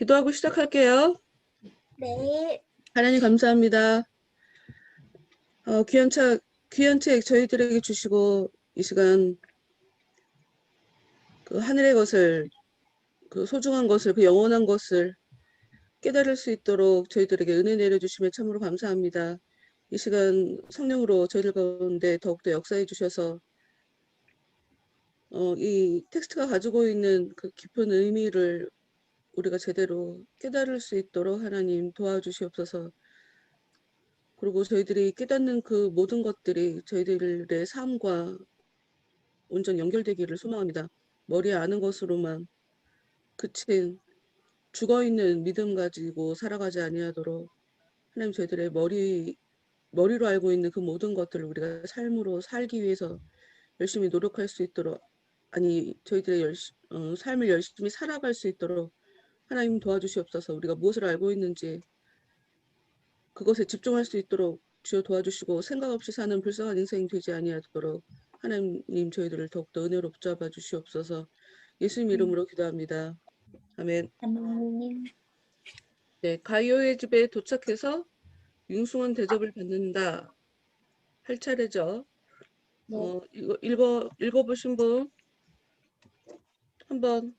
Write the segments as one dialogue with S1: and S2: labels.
S1: 기도하고 시작할게요.
S2: 네.
S1: 하나님 감사합니다. 귀한 책 저희들에게 주시고 이 시간 그 하늘의 것을, 그 소중한 것을, 그 영원한 것을 깨달을 수 있도록 저희들에게 은혜 내려주시며 참으로 감사합니다. 이 시간 성령으로 저희들 가운데 더욱더 역사해 주셔서 이 텍스트가 가지고 있는 그 깊은 의미를 우리가 제대로 깨달을 수 있도록 하나님 도와주시옵소서. 그리고 저희들이 깨닫는 그 모든 것들이 저희들의 삶과 온전 연결되기를 소망합니다. 머리에 아는 것으로만 그친 죽어있는 믿음 가지고 살아가지 아니하도록 하나님 저희들의 머리로 알고 있는 그 모든 것들을 우리가 삶으로 살기 위해서 열심히 노력할 수 있도록, 아니 저희들의 삶을 열심히 살아갈 수 있도록 하나님 도와주시옵소서. 우리가 무엇을 알고 있는지 그것에 집중할 수 있도록 주여 도와주시고 생각 없이 사는 불쌍한 인생이 되지 아니하도록 하나님 저희들을 더욱더 은혜로 붙잡아 주시옵소서. 예수님 이름으로 기도합니다. 아멘.
S2: 아멘.
S1: 네, 가이오의 집에 도착해서 융숭한 대접을 받는다 할 차례죠.
S2: 네.
S1: 이거 읽어보신 분 한번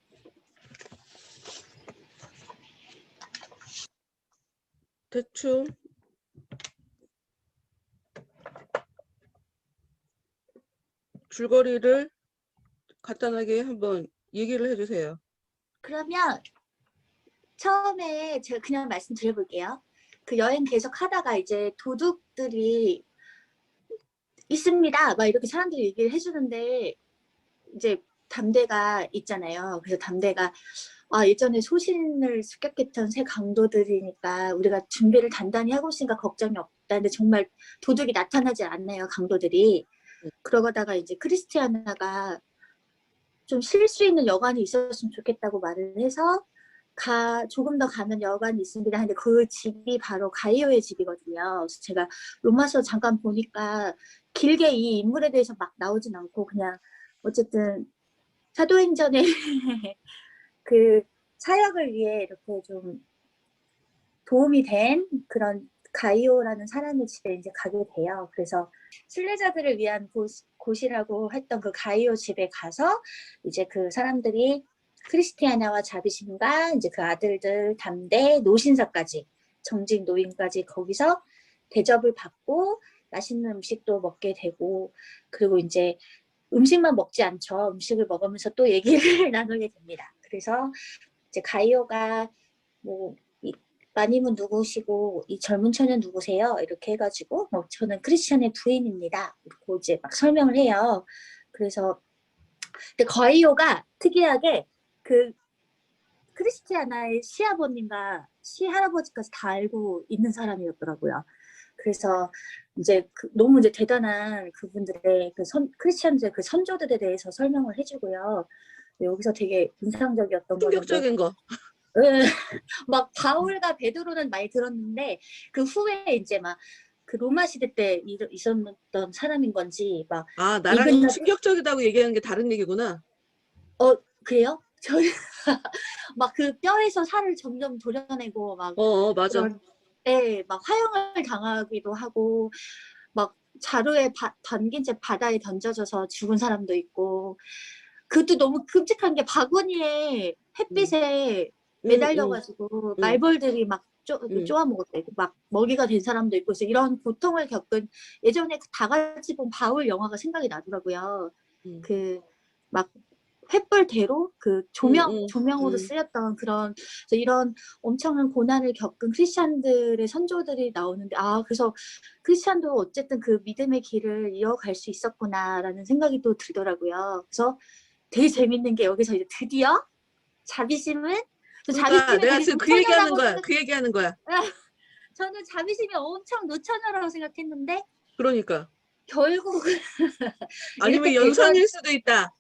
S1: 대충 줄거리를 간단하게 한번 얘기를 해주세요.
S2: 그러면 처음에 제가 그냥 말씀드려볼게요. 그 여행 계속 하다가 이제 도둑들이 있습니다. 막 이렇게 사람들이 얘기를 해주는데 이제 담대가 있잖아요. 그래서 담대가 예전에 소신을 습격했던 새 강도들이니까 우리가 준비를 단단히 하고 있으니까 걱정이 없다. 근데 정말 도둑이 나타나지 않네요. 강도들이. 그러다가 이제 크리스티아나가 좀 쉴 수 있는 여관이 있었으면 좋겠다고 말을 해서 조금 더 가면 여관이 있습니다. 근데 그 집이 바로 가이오의 집이거든요. 그래서 제가 로마서 잠깐 보니까 길게 이 인물에 대해서 막 나오진 않고 그냥 어쨌든 사도행전에 그 사역을 위해 이렇게 좀 도움이 된 그런 가이오라는 사람의 집에 이제 가게 돼요. 그래서 순례자들을 위한 곳이라고 했던 그 가이오 집에 가서 이제 그 사람들이 크리스티아나와 자비신과 이제 그 아들들 담대 노신사까지 정직 노인까지 거기서 대접을 받고 맛있는 음식도 먹게 되고 그리고 이제 음식만 먹지 않죠. 음식을 먹으면서 또 얘기를 나누게 됩니다. 그래서 이제 가이오가 뭐 마님은 누구시고 이 젊은 처녀 누구세요? 이렇게 해가지고 저는 크리스찬의 부인입니다. 이렇게 이제 막 설명을 해요. 그래서 근데 가이오가 특이하게 그 크리스티아나의 시아버님과 시할아버지까지 다 알고 있는 사람이었더라고요. 그래서 이제 너무 이제 대단한 그분들의 크리스찬들의 그 선조들에 대해서 설명을 해주고요. 여기서 되게 인상적이었던 거는
S1: 충격적인 거.
S2: 네, 막 바울과 베드로는 많이 들었는데 그 후에 이제 막 그 로마 시대 때 있었던 사람인 건지 막
S1: 나랑 충격적이다고 얘기하는 게 다른 얘기구나.
S2: 그래요? 저희 막 그 뼈에서 살을 점점 도려내고 막
S1: 맞아.
S2: 네, 막 화형을 당하기도 하고 막 자루에 담긴 채 바다에 던져져서 죽은 사람도 있고 그것도 너무 끔찍한 게 바구니에 햇빛에 매달려가지고 말벌들이 막 쪼아먹었대. 막 먹이가 된 사람도 있고 그래서 이런 고통을 겪은 예전에 다 같이 본 바울 영화가 생각이 나더라고요. 그 막 횃불대로 그 조명으로 쓰였던 그런 이런 엄청난 고난을 겪은 크리스찬들의 선조들이 나오는데 그래서 크리스찬도 어쨌든 그 믿음의 길을 이어갈 수 있었구나라는 생각이 또 들더라고요. 그래서 되게 재밌는 게 여기서 이제 드디어 자비심은
S1: 그러니까 내가 지금 그 얘기하는 거야.
S2: 저는 자비심이 엄청 노처녀라고 생각했는데
S1: 그러니까
S2: 결국
S1: 아니면 연상일 수도 있다.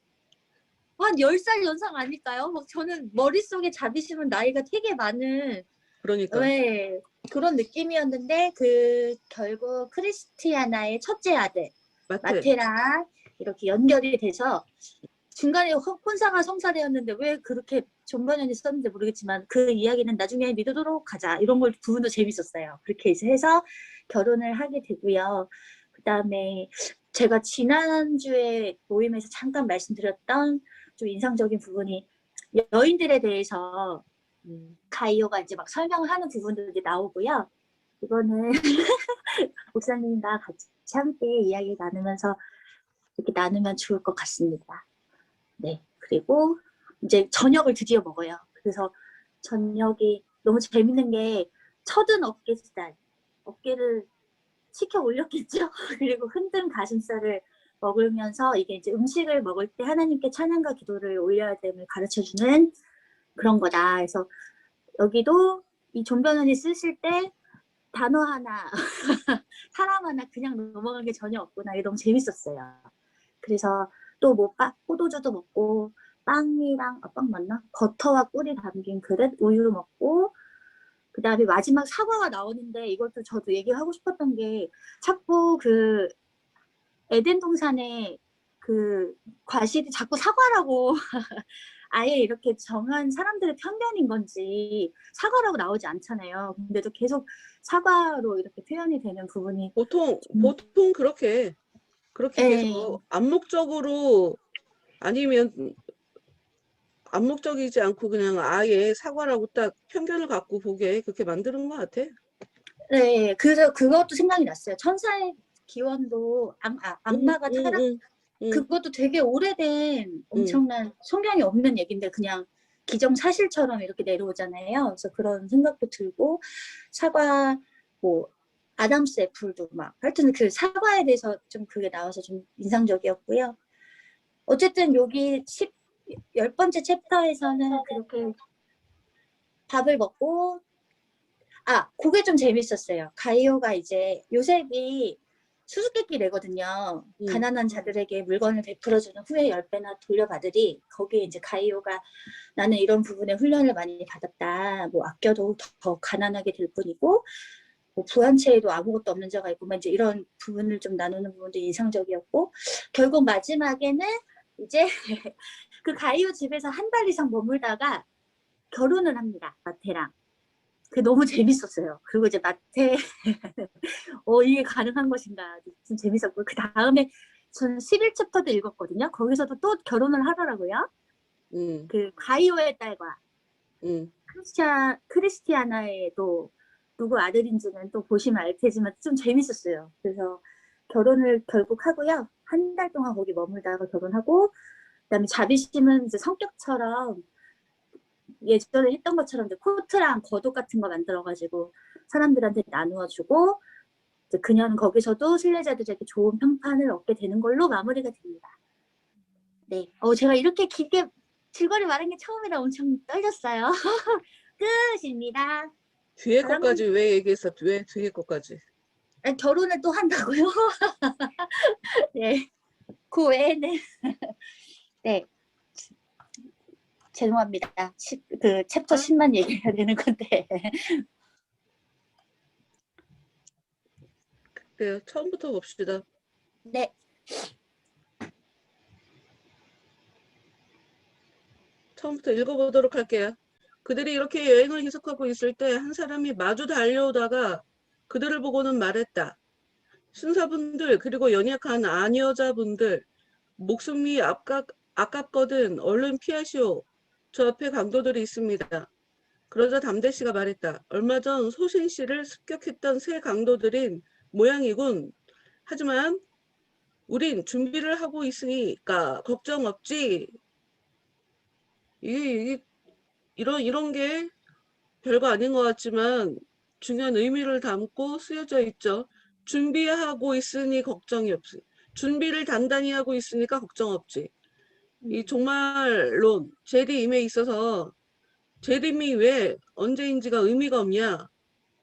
S2: 한 10살 연상 아닐까요? 막 저는 머릿속에 자비심은 나이가 되게 많은
S1: 그러니까
S2: 네, 그런 느낌이었는데 결국 크리스티아나의 첫째 아들 마테랑 이렇게 연결이 돼서 중간에 혼사가 성사되었는데 왜 그렇게 존버년이 썼는지 모르겠지만 그 이야기는 나중에 믿도록 가자. 이런 걸 부분도 재밌었어요. 그렇게 이제 해서 결혼을 하게 되고요. 그다음에 제가 지난주에 모임에서 잠깐 말씀드렸던 좀 인상적인 부분이 여인들에 대해서 가이오가 이제 막 설명을 하는 부분들이 나오고요. 이거는 목사님과 같이 함께 이야기 나누면서 이렇게 나누면 좋을 것 같습니다. 네. 그리고 이제 저녁을 드디어 먹어요. 그래서 저녁이 너무 재밌는 게 첫은 어깨살, 어깨를 치켜 올렸겠죠. 그리고 흔든 가슴살을 먹으면서 이게 이제 음식을 먹을 때 하나님께 찬양과 기도를 올려야 됨을 가르쳐주는 그런 거다. 그래서 여기도 이 존변원이 쓰실 때 단어 하나, 사람 하나 그냥 넘어간 게 전혀 없구나. 이게 너무 재밌었어요. 그래서 또 뭐 포도주도 먹고 빵이랑 빵 맞나? 버터와 꿀이 담긴 그릇 우유 먹고 그다음에 마지막 사과가 나오는데 이것도 저도 얘기하고 싶었던 게 자꾸 그 에덴 동산에 그 과실이 자꾸 사과라고 아예 이렇게 정한 사람들의 편견인 건지 사과라고 나오지 않잖아요. 근데도 계속 사과로 이렇게 표현이 되는 부분이
S1: 보통 그렇게
S2: 네.
S1: 계속 암묵적으로 아니면 암묵적이지 않고 그냥 아예 사과라고 딱 편견을 갖고 보게 그렇게 만드는 것 같아.
S2: 네, 그래서 그것도 생각이 났어요. 천사의 기원도
S1: 응,
S2: 악마가
S1: 응,
S2: 타락
S1: 응, 응,
S2: 그것도 되게 오래된
S1: 응.
S2: 엄청난 성경이 없는 얘기인데 그냥 기정사실처럼 이렇게 내려오잖아요. 그래서 그런 생각도 들고 사과 뭐 아담스 애플도 막 하여튼 그 사과에 대해서 좀 그게 나와서 좀 인상적이었고요. 어쨌든 여기 10번째 챕터에서는 그렇게 밥을 먹고 그게 좀 재밌었어요. 가이오가 이제 요셉이 수수께끼 내거든요.
S1: 응.
S2: 가난한 자들에게 물건을 베풀어주는 후에 10배나 돌려받으리. 거기에 이제 가이오가 나는 이런 부분에 훈련을 많이 받았다. 뭐 아껴도 더 가난하게 될 뿐이고 뭐 부한체에도 아무것도 없는 자가 있고 이제 이런 부분을 좀 나누는 부분도 인상적이었고 결국 마지막에는 이제 그 가이오 집에서 한 달 이상 머물다가 결혼을 합니다. 마테랑. 그 너무 재밌었어요. 그리고 이제 마테 이게 가능한 것인가 좀 재밌었고 그 다음에 저는 11챕터도 읽었거든요. 거기서도 또 결혼을 하더라고요.
S1: 응,
S2: 그 가이오의 딸과
S1: 응.
S2: 크리스티아나의 또 누구 아들인지는 또 보시면 알 테지만 좀 재밌었어요. 그래서 결혼을 결국 하고요. 한 달 동안 거기 머물다가 결혼하고 그다음에 자비심은 이제 성격처럼 예전에 했던 것처럼 이제 코트랑 겉옷 같은 거 만들어가지고 사람들한테 나누어주고 이제 그녀는 거기서도 순례자들에게 좋은 평판을 얻게 되는 걸로 마무리가 됩니다. 네, 제가 이렇게 길게 줄거리 말한 게 처음이라 엄청 떨렸어요. 끝입니다.
S1: 뒤에
S2: 다음은
S1: 것까지 왜 얘기했어? 왜 뒤에 것까지?
S2: 결혼을 또 한다고요? 네, 그 외에는 네, 죄송합니다. 그 챕터
S1: 아,
S2: 10만 얘기해야 되는 건데.
S1: 그래요. 처음부터 봅시다.
S2: 네,
S1: 처음부터 읽어보도록 할게요. 그들이 이렇게 여행을 계속하고 있을 때 한 사람이 마주 달려오다가 그들을 보고는 말했다. 신사분들 그리고 연약한 아녀자분들 목숨이 아깝거든 얼른 피하시오. 저 앞에 강도들이 있습니다. 그러자 담대 씨가 말했다. 얼마 전 소신 씨를 습격했던 새 강도들인 모양이군. 하지만 우린 준비를 하고 있으니까 걱정 없지. 이게 이런 게 별거 아닌 것 같지만 중요한 의미를 담고 쓰여져 있죠. 준비하고 있으니 걱정이 없지. 준비를 단단히 하고 있으니까 걱정 없지. 이 종말론, 재림에 있어서 재림이 왜 언제인지가 의미가 없냐.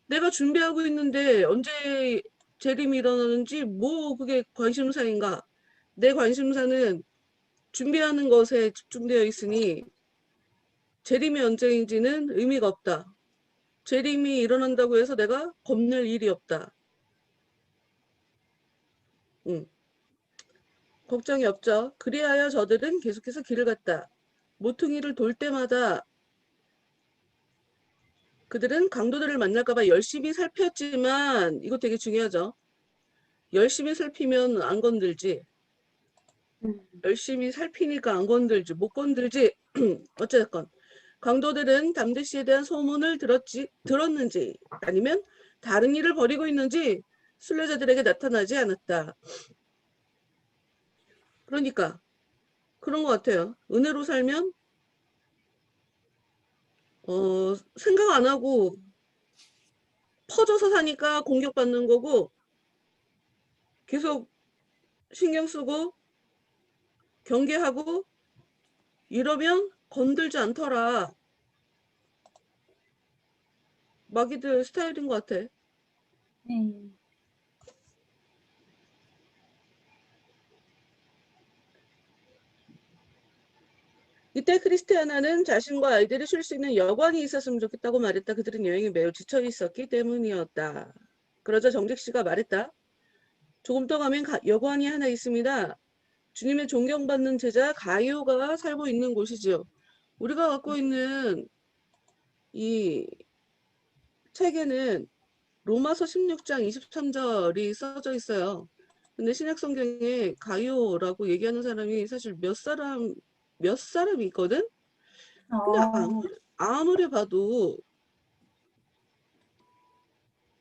S1: 내가 준비하고 있는데 언제 재림이 일어나는지 뭐 그게 관심사인가. 내 관심사는 준비하는 것에 집중되어 있으니 재림이 언제인지는 의미가 없다. 재림이 일어난다고 해서 내가 겁낼 일이 없다. 응. 걱정이 없죠. 그리하여 저들은 계속해서 길을 갔다. 모퉁이를 돌 때마다 그들은 강도들을 만날까 봐 열심히 살폈지만 이거 되게 중요하죠. 열심히 살피면 안 건들지. 열심히 살피니까 안 건들지. 못 건들지. 어쨌건 강도들은 담대 씨에 대한 소문을 들었는지 아니면 다른 일을 벌이고 있는지 순례자들에게 나타나지 않았다. 그러니까 그런 것 같아요. 은혜로 살면 생각 안 하고 퍼져서 사니까 공격받는 거고 계속 신경 쓰고 경계하고 이러면 건들지 않더라. 마귀들 스타일인 것 같아.
S2: 네.
S1: 이때 크리스티아나는 자신과 아이들이 쉴 수 있는 여관이 있었으면 좋겠다고 말했다. 그들은 여행에 매우 지쳐 있었기 때문이었다. 그러자 정직 씨가 말했다. 조금 더 가면 여관이 하나 있습니다. 주님의 존경받는 제자 가이오가 살고 있는 곳이죠. 우리가 갖고 있는 이 책에는 로마서 16장 23절이 써져 있어요. 근데 신약성경에 가이오라고 얘기하는 사람이 사실 몇 사람이 있거든? 근데
S2: 어,
S1: 아무리 봐도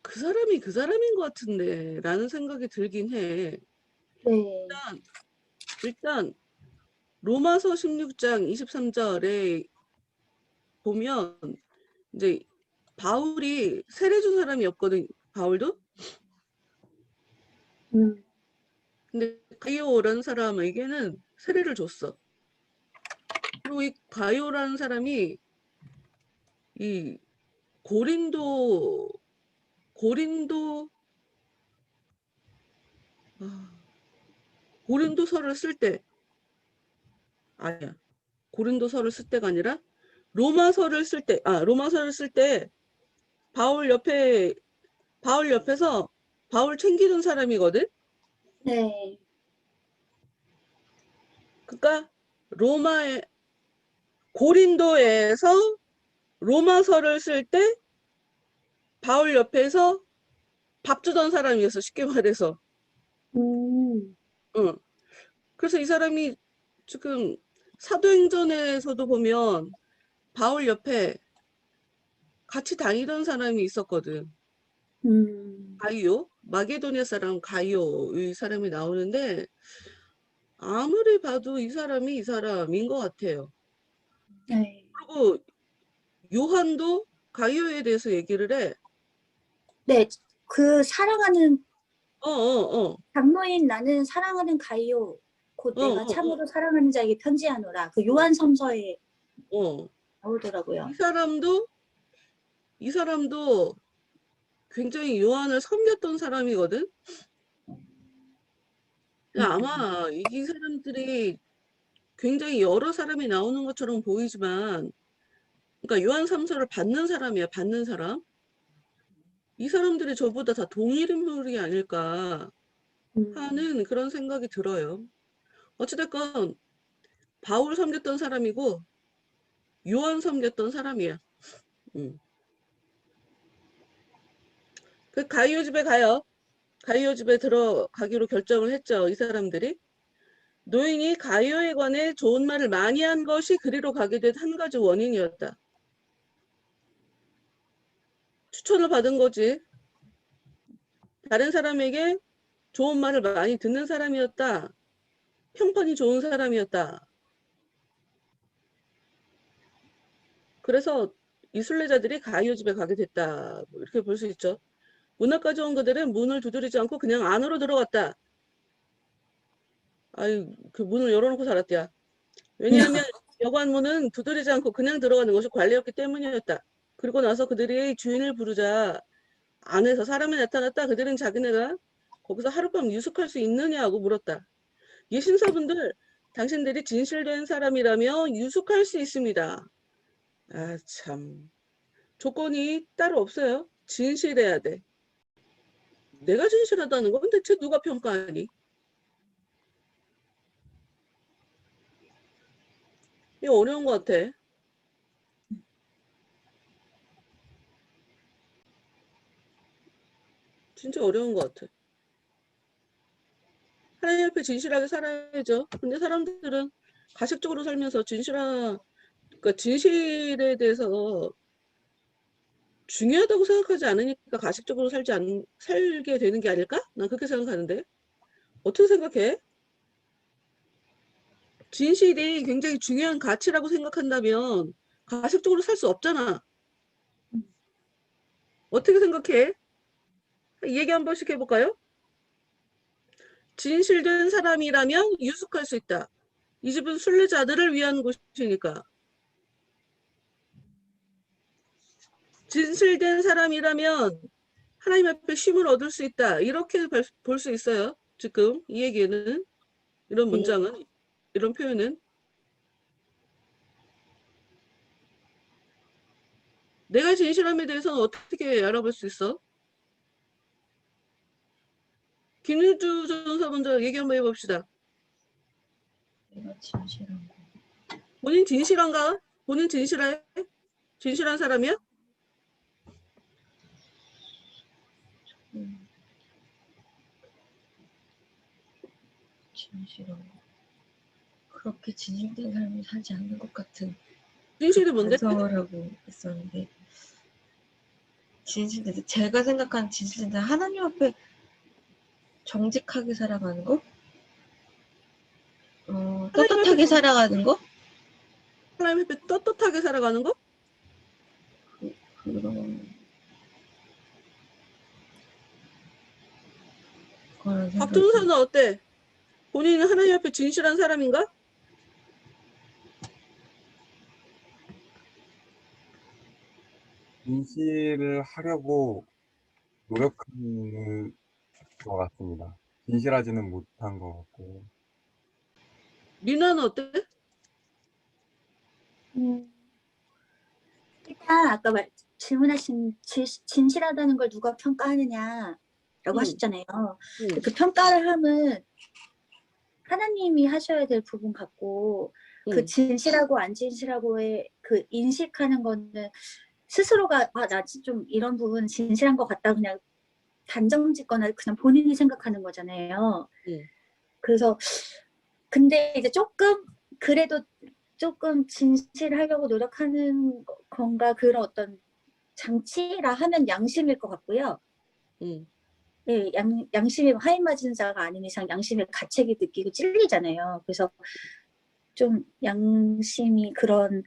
S1: 그 사람이 그 사람인 것 같은데 라는 생각이 들긴 해.
S2: 네.
S1: 일단 로마서 16장 23절에 보면 이제 바울이 세례 준 사람이 없거든. 바울도.
S2: 음,
S1: 근데 가이오라는 사람에게는 세례를 줬어. 그리고 이 가이오라는 사람이 이 고린도 아, 고린도서를 쓸 때 아니야. 고린도서를 쓸 때가 아니라 로마서를 쓸 때 로마서를 쓸 때 바울 옆에서 바울 챙기던 사람이거든.
S2: 네.
S1: 그러니까 고린도에서 로마서를 쓸 때 바울 옆에서 밥 주던 사람이었어. 쉽게 말해서.
S2: 음,
S1: 응. 그래서 이 사람이 지금 사도행전에서도 보면 바울 옆에 같이 다니던 사람이 있었거든. 가이오, 마게도니아 사람 가이오의 사람이 나오는데 아무리 봐도 이 사람이 이 사람인 것 같아요.
S2: 네.
S1: 그리고 요한도 가이오에 대해서 얘기를 해.
S2: 네, 그 사랑하는
S1: 어, 어, 어,
S2: 장로인 나는 사랑하는 가이오 곧
S1: 어,
S2: 내가
S1: 어,
S2: 참으로 사랑하는 자에게 편지하노라. 그 요한 섬서에
S1: 어.
S2: 나오더라고요.
S1: 이 사람도 이 사람도 굉장히 요한을 섬겼던 사람이거든. 아마 이 사람들이 굉장히 여러 사람이 나오는 것처럼 보이지만, 그러니까 요한 3서를 받는 사람이야, 받는 사람. 이 사람들이 저보다 다 동일 인물이 아닐까
S2: 음,
S1: 하는 그런 생각이 들어요. 어찌됐건 바울 섬겼던 사람이고 요한 섬겼던 사람이야. 음. 그 가이오 집에 가요. 가이오 집에 들어가기로 결정을 했죠. 이 사람들이. 노인이 가이오에 관해 좋은 말을 많이 한 것이 그리로 가게 된 한 가지 원인이었다. 추천을 받은 거지. 다른 사람에게 좋은 말을 많이 듣는 사람이었다. 평판이 좋은 사람이었다. 그래서 이 순례자들이 가이오 집에 가게 됐다. 뭐 이렇게 볼 수 있죠. 문학까지 온 그들은 문을 두드리지 않고 그냥 안으로 들어갔다. 아유, 그 문을 열어놓고 살았대요. 왜냐하면 여관문은 두드리지 않고 그냥 들어가는 것이 관례였기 때문이었다. 그리고 나서 그들이 주인을 부르자 안에서 사람이 나타났다. 그들은 자기네가 거기서 하룻밤 유숙할 수 있느냐고 물었다. 예 신사분들, 당신들이 진실된 사람이라며 유숙할 수 있습니다. 아, 참. 조건이 따로 없어요. 진실해야 돼. 내가 진실하다는 건 대체 누가 평가하니? 이거 어려운 것 같아. 진짜 어려운 것 같아. 하나님 앞에 진실하게 살아야죠. 근데 사람들은 가식적으로 살면서 그러니까 진실에 대해서 중요하다고 생각하지 않으니까 가식적으로 살게 되는 게 아닐까? 난 그렇게 생각하는데. 어떻게 생각해? 진실이 굉장히 중요한 가치라고 생각한다면 가식적으로 살 수 없잖아. 어떻게 생각해? 얘기 한 번씩 해볼까요? 진실된 사람이라면 유숙할 수 있다. 이 집은 순례자들을 위한 곳이니까. 진실된 사람이라면 하나님 앞에 쉼을 얻을 수 있다. 이렇게 볼 수 있어요. 지금 이 얘기는, 이런
S2: 네.
S1: 문장은, 이런 표현은. 내가 진실함에 대해서는 어떻게 알아볼 수 있어? 김윤주 전사 먼저 얘기 한번 해봅시다.
S3: 내가 진실한 거.
S1: 본인 진실한가? 본인 진실해? 진실한 사람이야?
S3: 진실한 거. 그렇게 진실된 삶을 살지 않는 것 같은
S1: 진실이 뭔데?
S3: 반성을 하고 있었는데, 진실된, 제가 생각하는 진실된 삶, 하나님 앞에 정직하게 살아가는 거? 떳떳하게 살아가는 거?
S1: 하나님 앞에 떳떳하게 살아가는 거?
S3: 그런 거라는 생각이.
S1: 박준사는 어때? 본인은 하나님 앞에 진실한 사람인가?
S4: 진실을 하려고 노력하는 것 같습니다. 진실하지는 못한 것 같고.
S1: 리나는 어때?
S2: 일단 아까 질문하신 진실하다는 걸 누가 평가하느냐라고 하셨잖아요. 그 평가를 함은 하나님이 하셔야 될 부분 같고, 그 진실하고 안 진실하고의 그 인식하는 거는 스스로가 나 좀 이런 부분 진실한 것 같다 그냥 단정 짓거나 그냥 본인이 생각하는 거잖아요. 그래서 근데 이제 그래도 조금 진실하려고 노력하는 건가, 그런 어떤 장치라 하면 양심일 것 같고요. 네, 양심이 하인 맞은 자가 아닌 이상 양심의 가책이 느끼고 찔리잖아요. 그래서 좀 양심이 그런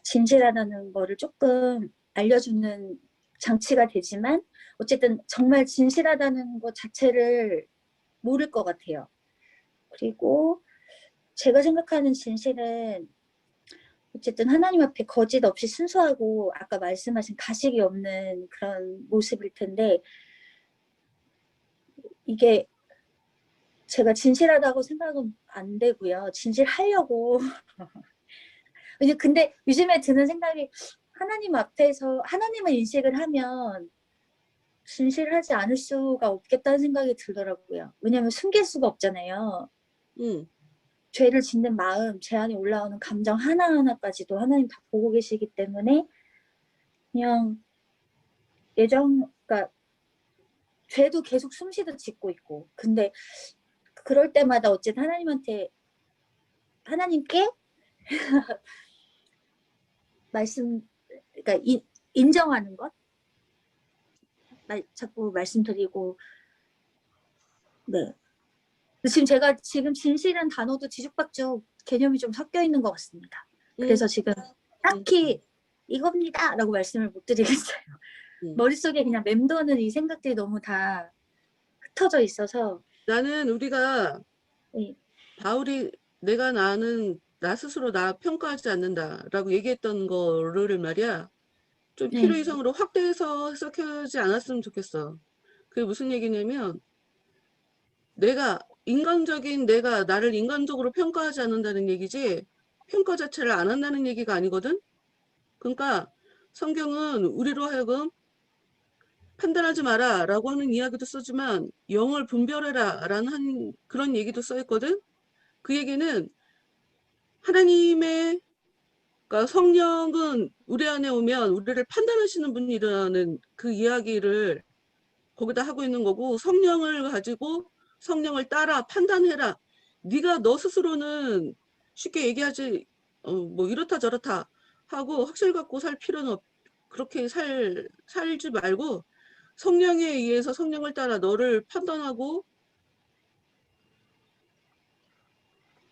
S2: 진실하다는 거를 조금 알려주는 장치가 되지만, 어쨌든 정말 진실하다는 것 자체를 모를 것 같아요. 그리고 제가 생각하는 진실은 어쨌든 하나님 앞에 거짓 없이 순수하고 아까 말씀하신 가식이 없는 그런 모습일 텐데, 이게 제가 진실하다고 생각은 안 되고요. 진실하려고. 근데 요즘에 드는 생각이, 하나님 앞에서 하나님을 인식을 하면 진실하지 않을 수가 없겠다는 생각이 들더라고요. 왜냐하면 숨길 수가 없잖아요. 죄를 짓는 마음, 제 안에 올라오는 감정 하나하나까지도 하나님 다 보고 계시기 때문에 그냥 그러니까 죄도 계속 숨쉬듯 짓고 있고, 근데 그럴 때마다 어쨌든 하나님께 그러니까 인정하는 것, 자꾸 말씀드리고, 네. 제가 진실한 단어도 뒤죽박죽 개념이 좀 섞여 있는 것 같습니다. 그래서 지금 딱히 이겁니다 라고 말씀을 못 드리겠어요. 머릿속에 그냥 맴도는 이 생각들이 너무 다 흩어져 있어서.
S1: 나는 우리가
S2: 네.
S1: 바울이 나 스스로 나 평가하지 않는다라고 얘기했던 거를 말이야, 좀
S2: 네.
S1: 필요 이상으로 확대해서 해석하지 않았으면 좋겠어. 그게 무슨 얘기냐면, 내가 나를 인간적으로 평가하지 않는다는 얘기지, 평가 자체를 안 한다는 얘기가 아니거든. 그러니까 성경은 우리로 하여금 판단하지 마라 라고 하는 이야기도 쓰지만 영을 분별해라 라는 그런 얘기도 써 있거든. 그 얘기는 하나님의 그러니까 성령은 우리 안에 오면 우리를 판단하시는 분이라는 그 이야기를 거기다 하고 있는 거고, 성령을 가지고 성령을 따라 판단해라. 네가 너 스스로는 쉽게 얘기하지 뭐 이렇다 저렇다 하고 확실 갖고 살 필요는 그렇게 살지 말고 성령에 의해서 성령을 따라 너를 판단하고,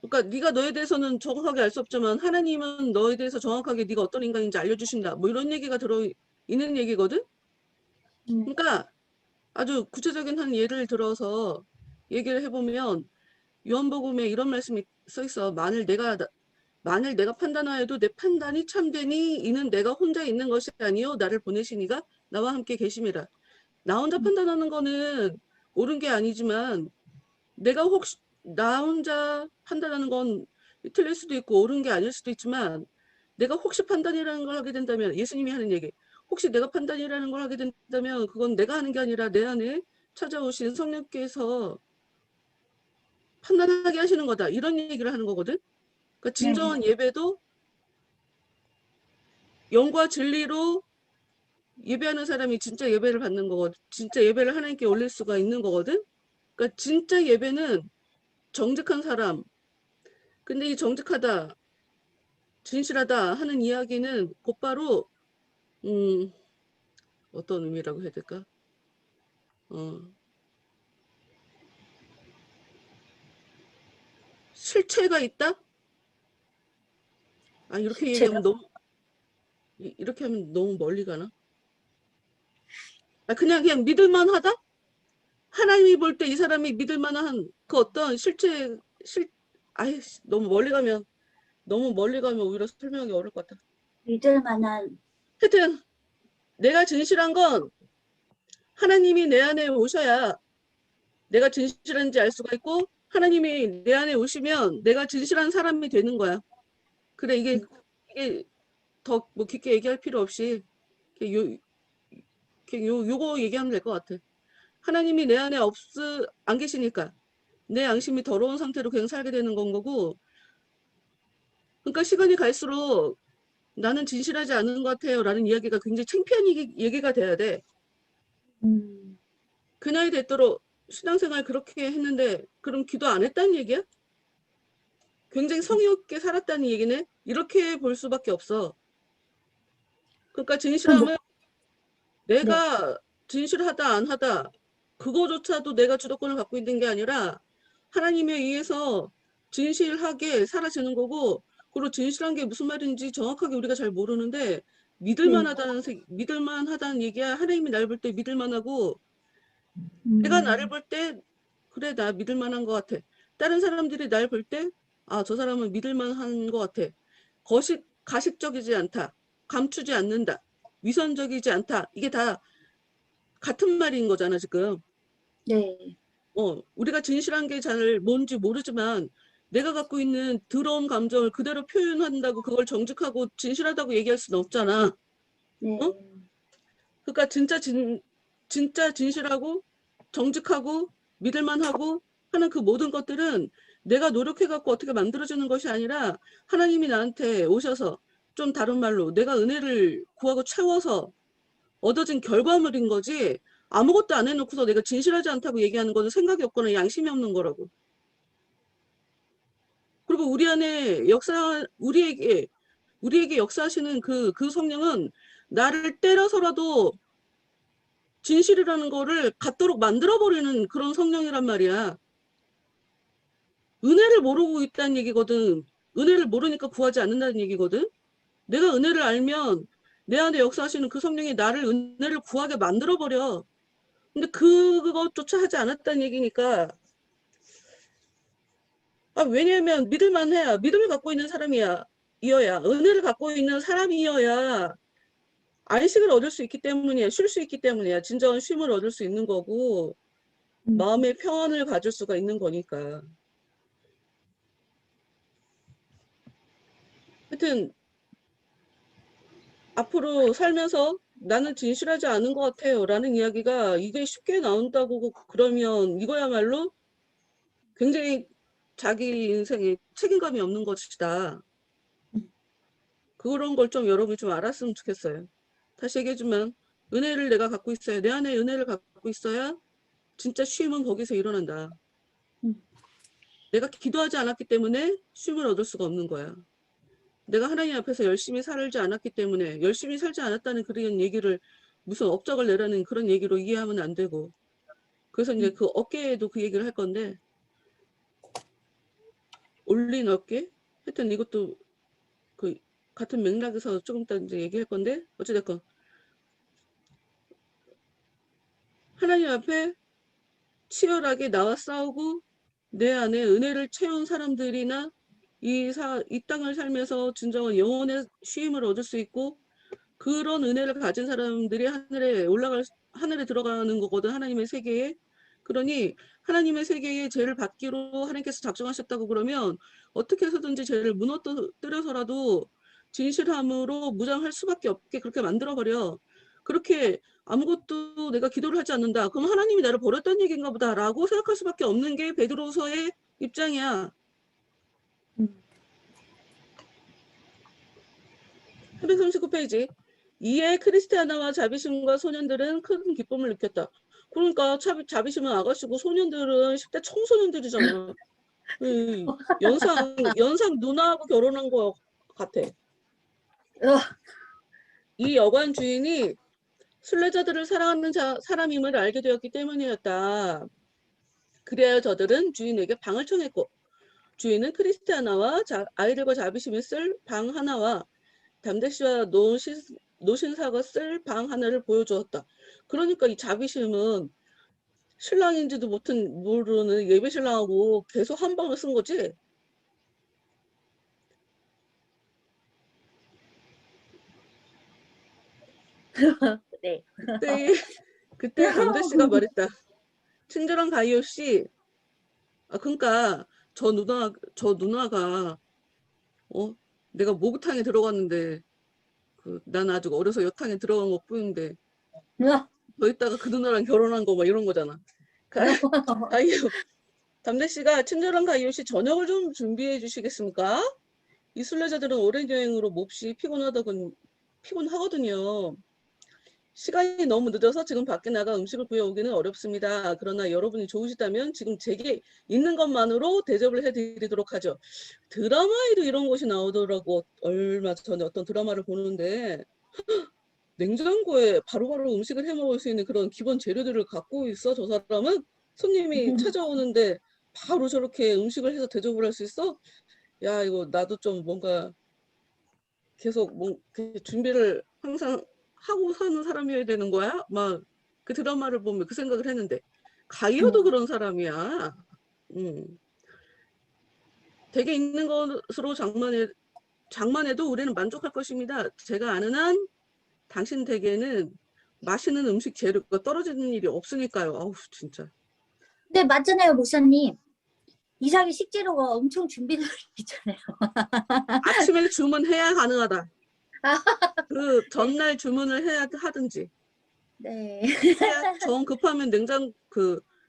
S1: 그러니까 네가 너에 대해서는 정확하게 알 수 없지만 하나님은 너에 대해서 정확하게 네가 어떤 인간인지 알려주신다. 뭐 이런 얘기가 들어 있는 얘기거든. 그러니까 아주 구체적인 한 예를 들어서 얘기를 해보면 요한복음에 이런 말씀이 써 있어. 만일 내가 판단하여도 내 판단이 참되니 이는 내가 혼자 있는 것이 아니요 나를 보내신 이가 나와 함께 계심이라. 나 혼자 판단하는 거는 옳은 게 아니지만 내가 혹시 나 혼자 판단하는 건 틀릴 수도 있고 옳은 게 아닐 수도 있지만, 내가 혹시 판단이라는 걸 하게 된다면, 예수님이 하는 얘기, 혹시 내가 판단이라는 걸 하게 된다면 그건 내가 하는 게 아니라 내 안에 찾아오신 성령께서 판단하게 하시는 거다, 이런 얘기를 하는 거거든. 그러니까 진정한 예배도 영과 진리로 예배하는 사람이 진짜 예배를 받는 거거든. 진짜 예배를 하나님께 올릴 수가 있는 거거든. 그러니까 진짜 예배는 정직한 사람, 근데 이 정직하다, 진실하다 하는 이야기는 곧바로 어떤 의미라고 해야 될까? 실체가 있다? 아, 이렇게
S2: 실체가
S1: 얘기하면 이렇게 하면 너무 멀리 가나? 아, 그냥 믿을만 하다? 하나님이 볼 때 이 사람이 믿을 만한 그 어떤 아이, 너무 멀리 가면 오히려 설명하기 어려울 것 같아.
S2: 믿을 만한
S1: 하여튼 내가 진실한 건 하나님이 내 안에 오셔야 내가 진실한지 알 수가 있고, 하나님이 내 안에 오시면 내가 진실한 사람이 되는 거야. 그래, 이게 더 뭐 깊게 얘기할 필요 없이 요거 얘기하면 될 것 같아. 하나님이 내 안에 안 계시니까 내 양심이 더러운 상태로 그냥 살게 되는 건 거고, 그러니까 시간이 갈수록 나는 진실하지 않은 것 같아요 라는 이야기가 굉장히 창피한 얘기가 돼야 돼. 그 나이 됐도록 신앙생활 그렇게 했는데 그럼 기도 안 했다는 얘기야? 굉장히 성의 없게 살았다는 얘기네? 이렇게 볼 수밖에 없어. 그러니까
S2: 그럼 뭐,
S1: 진실함은 내가 진실하다 안 하다 그거조차도 내가 주도권을 갖고 있는 게 아니라 하나님에 의해서 진실하게 사라지는 거고, 그리고 진실한 게 무슨 말인지 정확하게 우리가 잘 모르는데 믿을만하다는 얘기야. 하나님이 나를 볼 때 믿을만하고, 내가 나를 볼 때 그래 나 믿을만한 것 같아. 다른 사람들이 날 볼 때 아, 저 사람은 믿을만한 것 같아. 가식적이지 않다. 감추지 않는다. 위선적이지 않다. 이게 다 같은 말인 거잖아 지금.
S2: 네.
S1: 우리가 진실한 게 잘 뭔지 모르지만 내가 갖고 있는 더러운 감정을 그대로 표현한다고 그걸 정직하고 진실하다고 얘기할 수는 없잖아.
S2: 네.
S1: 그러니까 진짜 진실하고 정직하고 믿을만하고 하는 그 모든 것들은 내가 노력해갖고 어떻게 만들어지는 것이 아니라 하나님이 나한테 오셔서, 좀 다른 말로 내가 은혜를 구하고 채워서 얻어진 결과물인 거지, 아무것도 안 해놓고서 내가 진실하지 않다고 얘기하는 것은 생각이 없거나 양심이 없는 거라고. 그리고 우리 안에 우리에게 역사하시는 그 성령은 나를 때려서라도 진실이라는 거를 갖도록 만들어버리는 그런 성령이란 말이야. 은혜를 모르고 있다는 얘기거든. 은혜를 모르니까 구하지 않는다는 얘기거든. 내가 은혜를 알면 내 안에 역사하시는 그 성령이 나를 은혜를 구하게 만들어버려. 근데 그것조차 하지 않았다는 얘기니까. 왜냐하면 믿을만 해야, 믿음을 갖고 있는 이어야, 은혜를 갖고 있는 사람이어야 안식을 얻을 수 있기 때문이야. 쉴 수 있기 때문이야. 진정한 쉼을 얻을 수 있는 거고, 마음의 평안을 가질 수가 있는 거니까. 하여튼 앞으로 살면서 나는 진실하지 않은 것 같아요 라는 이야기가 이게 쉽게 나온다고 그러면 이거야말로 굉장히 자기 인생에 책임감이 없는 것이다. 그런 걸 좀 여러분이 좀 알았으면 좋겠어요. 다시 얘기해주면 은혜를 내가 갖고 있어야, 내 안에 은혜를 갖고 있어야 진짜 쉼은 거기서 일어난다.
S2: 음.
S1: 내가 기도하지 않았기 때문에 쉼을 얻을 수가 없는 거야. 내가 하나님 앞에서 열심히 살지 않았기 때문에, 열심히 살지 않았다는 그런 얘기를 무슨 업적을 내라는 그런 얘기로 이해하면 안 되고, 그래서 이제 그 어깨에도 그 얘기를 할 건데, 올린 어깨? 하여튼 이것도 그 같은 맥락에서 조금 이따 이제 얘기할 건데, 어찌됐건 하나님 앞에 치열하게 나와 싸우고 내 안에 은혜를 채운 사람들이나 이 땅을 살면서 진정한 영혼의 쉼을 얻을 수 있고, 그런 은혜를 가진 사람들이 하늘에 들어가는 거거든, 하나님의 세계에. 그러니 하나님의 세계에 죄를 받기로 하나님께서 작정하셨다고 그러면 어떻게 해서든지 죄를 무너뜨려서라도 진실함으로 무장할 수밖에 없게 그렇게 만들어버려. 그렇게 아무것도 내가 기도를 하지 않는다, 그럼 하나님이 나를 버렸다는 얘기인가 보다 라고 생각할 수밖에 없는 게 베드로서의 입장이야. 339페이지. 이에 크리스티아나와 자비심과 소년들은 큰 기쁨을 느꼈다. 그러니까 자비심은 아가씨고 소년들은 10대 청소년들이잖아. 연상 누나하고 결혼한 거 같아. 이 여관 주인이 순례자들을 사랑하는 사람임을 알게 되었기 때문이었다. 그래야 저들은 주인에게 방을 청했고, 주인은 크리스티아나와 아이들과 자비심이 쓸 방 하나와 담대씨와 노신사가 쓸 방 하나를 보여주었다. 그러니까 이 자비심은 신랑인지도 모르는 예배신랑하고 계속 한 방을 쓴 거지.
S2: 네.
S1: 그때 담대씨가 말했다. 친절한 가이오 씨, 그러니까 저 누나가 내가 목욕탕에 들어갔는데 난 아직 어려서 여탕에 들어간 것 뿐인데 더 있다가 그 누나랑 결혼한 거 막 이런 거잖아. 가이오, 담대씨가 친절한 가이오 씨, 저녁을 좀 준비해 주시겠습니까? 이 순례자들은 오랜 여행으로 몹시 피곤하거든요. 시간이 너무 늦어서 지금 밖에 나가 음식을 구해오기는 어렵습니다. 그러나 여러분이 좋으시다면 지금 제게 있는 것만으로 대접을 해드리도록 하죠. 드라마에도 이런 것이 나오더라고. 얼마 전에 어떤 드라마를 보는데 냉장고에 바로바로 음식을 해 먹을 수 있는 그런 기본 재료들을 갖고 있어. 저 사람은 손님이 찾아오는데 바로 저렇게 음식을 해서 대접을 할 수 있어? 야, 이거 나도 좀 뭔가 계속 준비를 항상 하고 사는 사람이어야 되는 거야? 막 그 드라마를 보면 그 생각을 했는데, 가이오도 그런 사람이야. 댁에 있는 것으로 장만해도 우리는 만족할 것입니다. 제가 아는 한 당신 댁에는 맛있는 음식 재료가 떨어지는 일이 없으니까요. 아우 진짜.
S2: 네, 맞잖아요, 목사님. 이상의 식재료가 엄청 준비되어 있잖아요.
S1: 아침에 주문해야 가능하다. 그 전날 주문을 해야 하든지.
S2: 네.
S1: 해야 정 급하면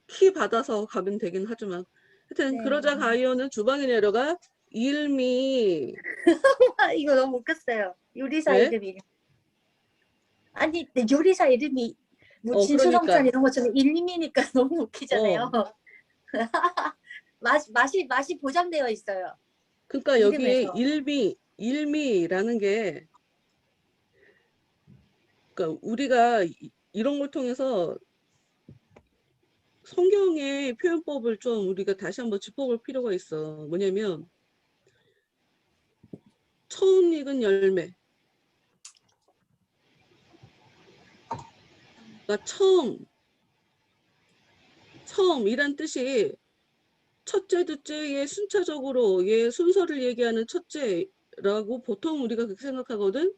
S1: 키 받아서 가면 되긴 하지만. 하여튼
S2: 네.
S1: 그러자 가이오는 주방에 내려가 일미.
S2: 이거 너무 웃겼어요. 요리사
S1: 왜?
S2: 이름이. 아니, 근데 요리사 이름이 뭐 진수성찬
S1: 그러니까.
S2: 이런 것처럼 일미니까 너무 웃기잖아요. 맛이 보장되어 있어요.
S1: 그러니까 여기에
S2: 이름에서.
S1: 일미라는 게, 그러니까 우리가 이런 걸 통해서 성경의 표현법을 좀 우리가 다시 한번 짚어볼 필요가 있어. 뭐냐면 처음 익은 열매. 그러니까 처음이란 뜻이 첫째, 둘째의 순차적으로 순서를 얘기하는 첫째라고 보통 우리가 그렇게 생각하거든.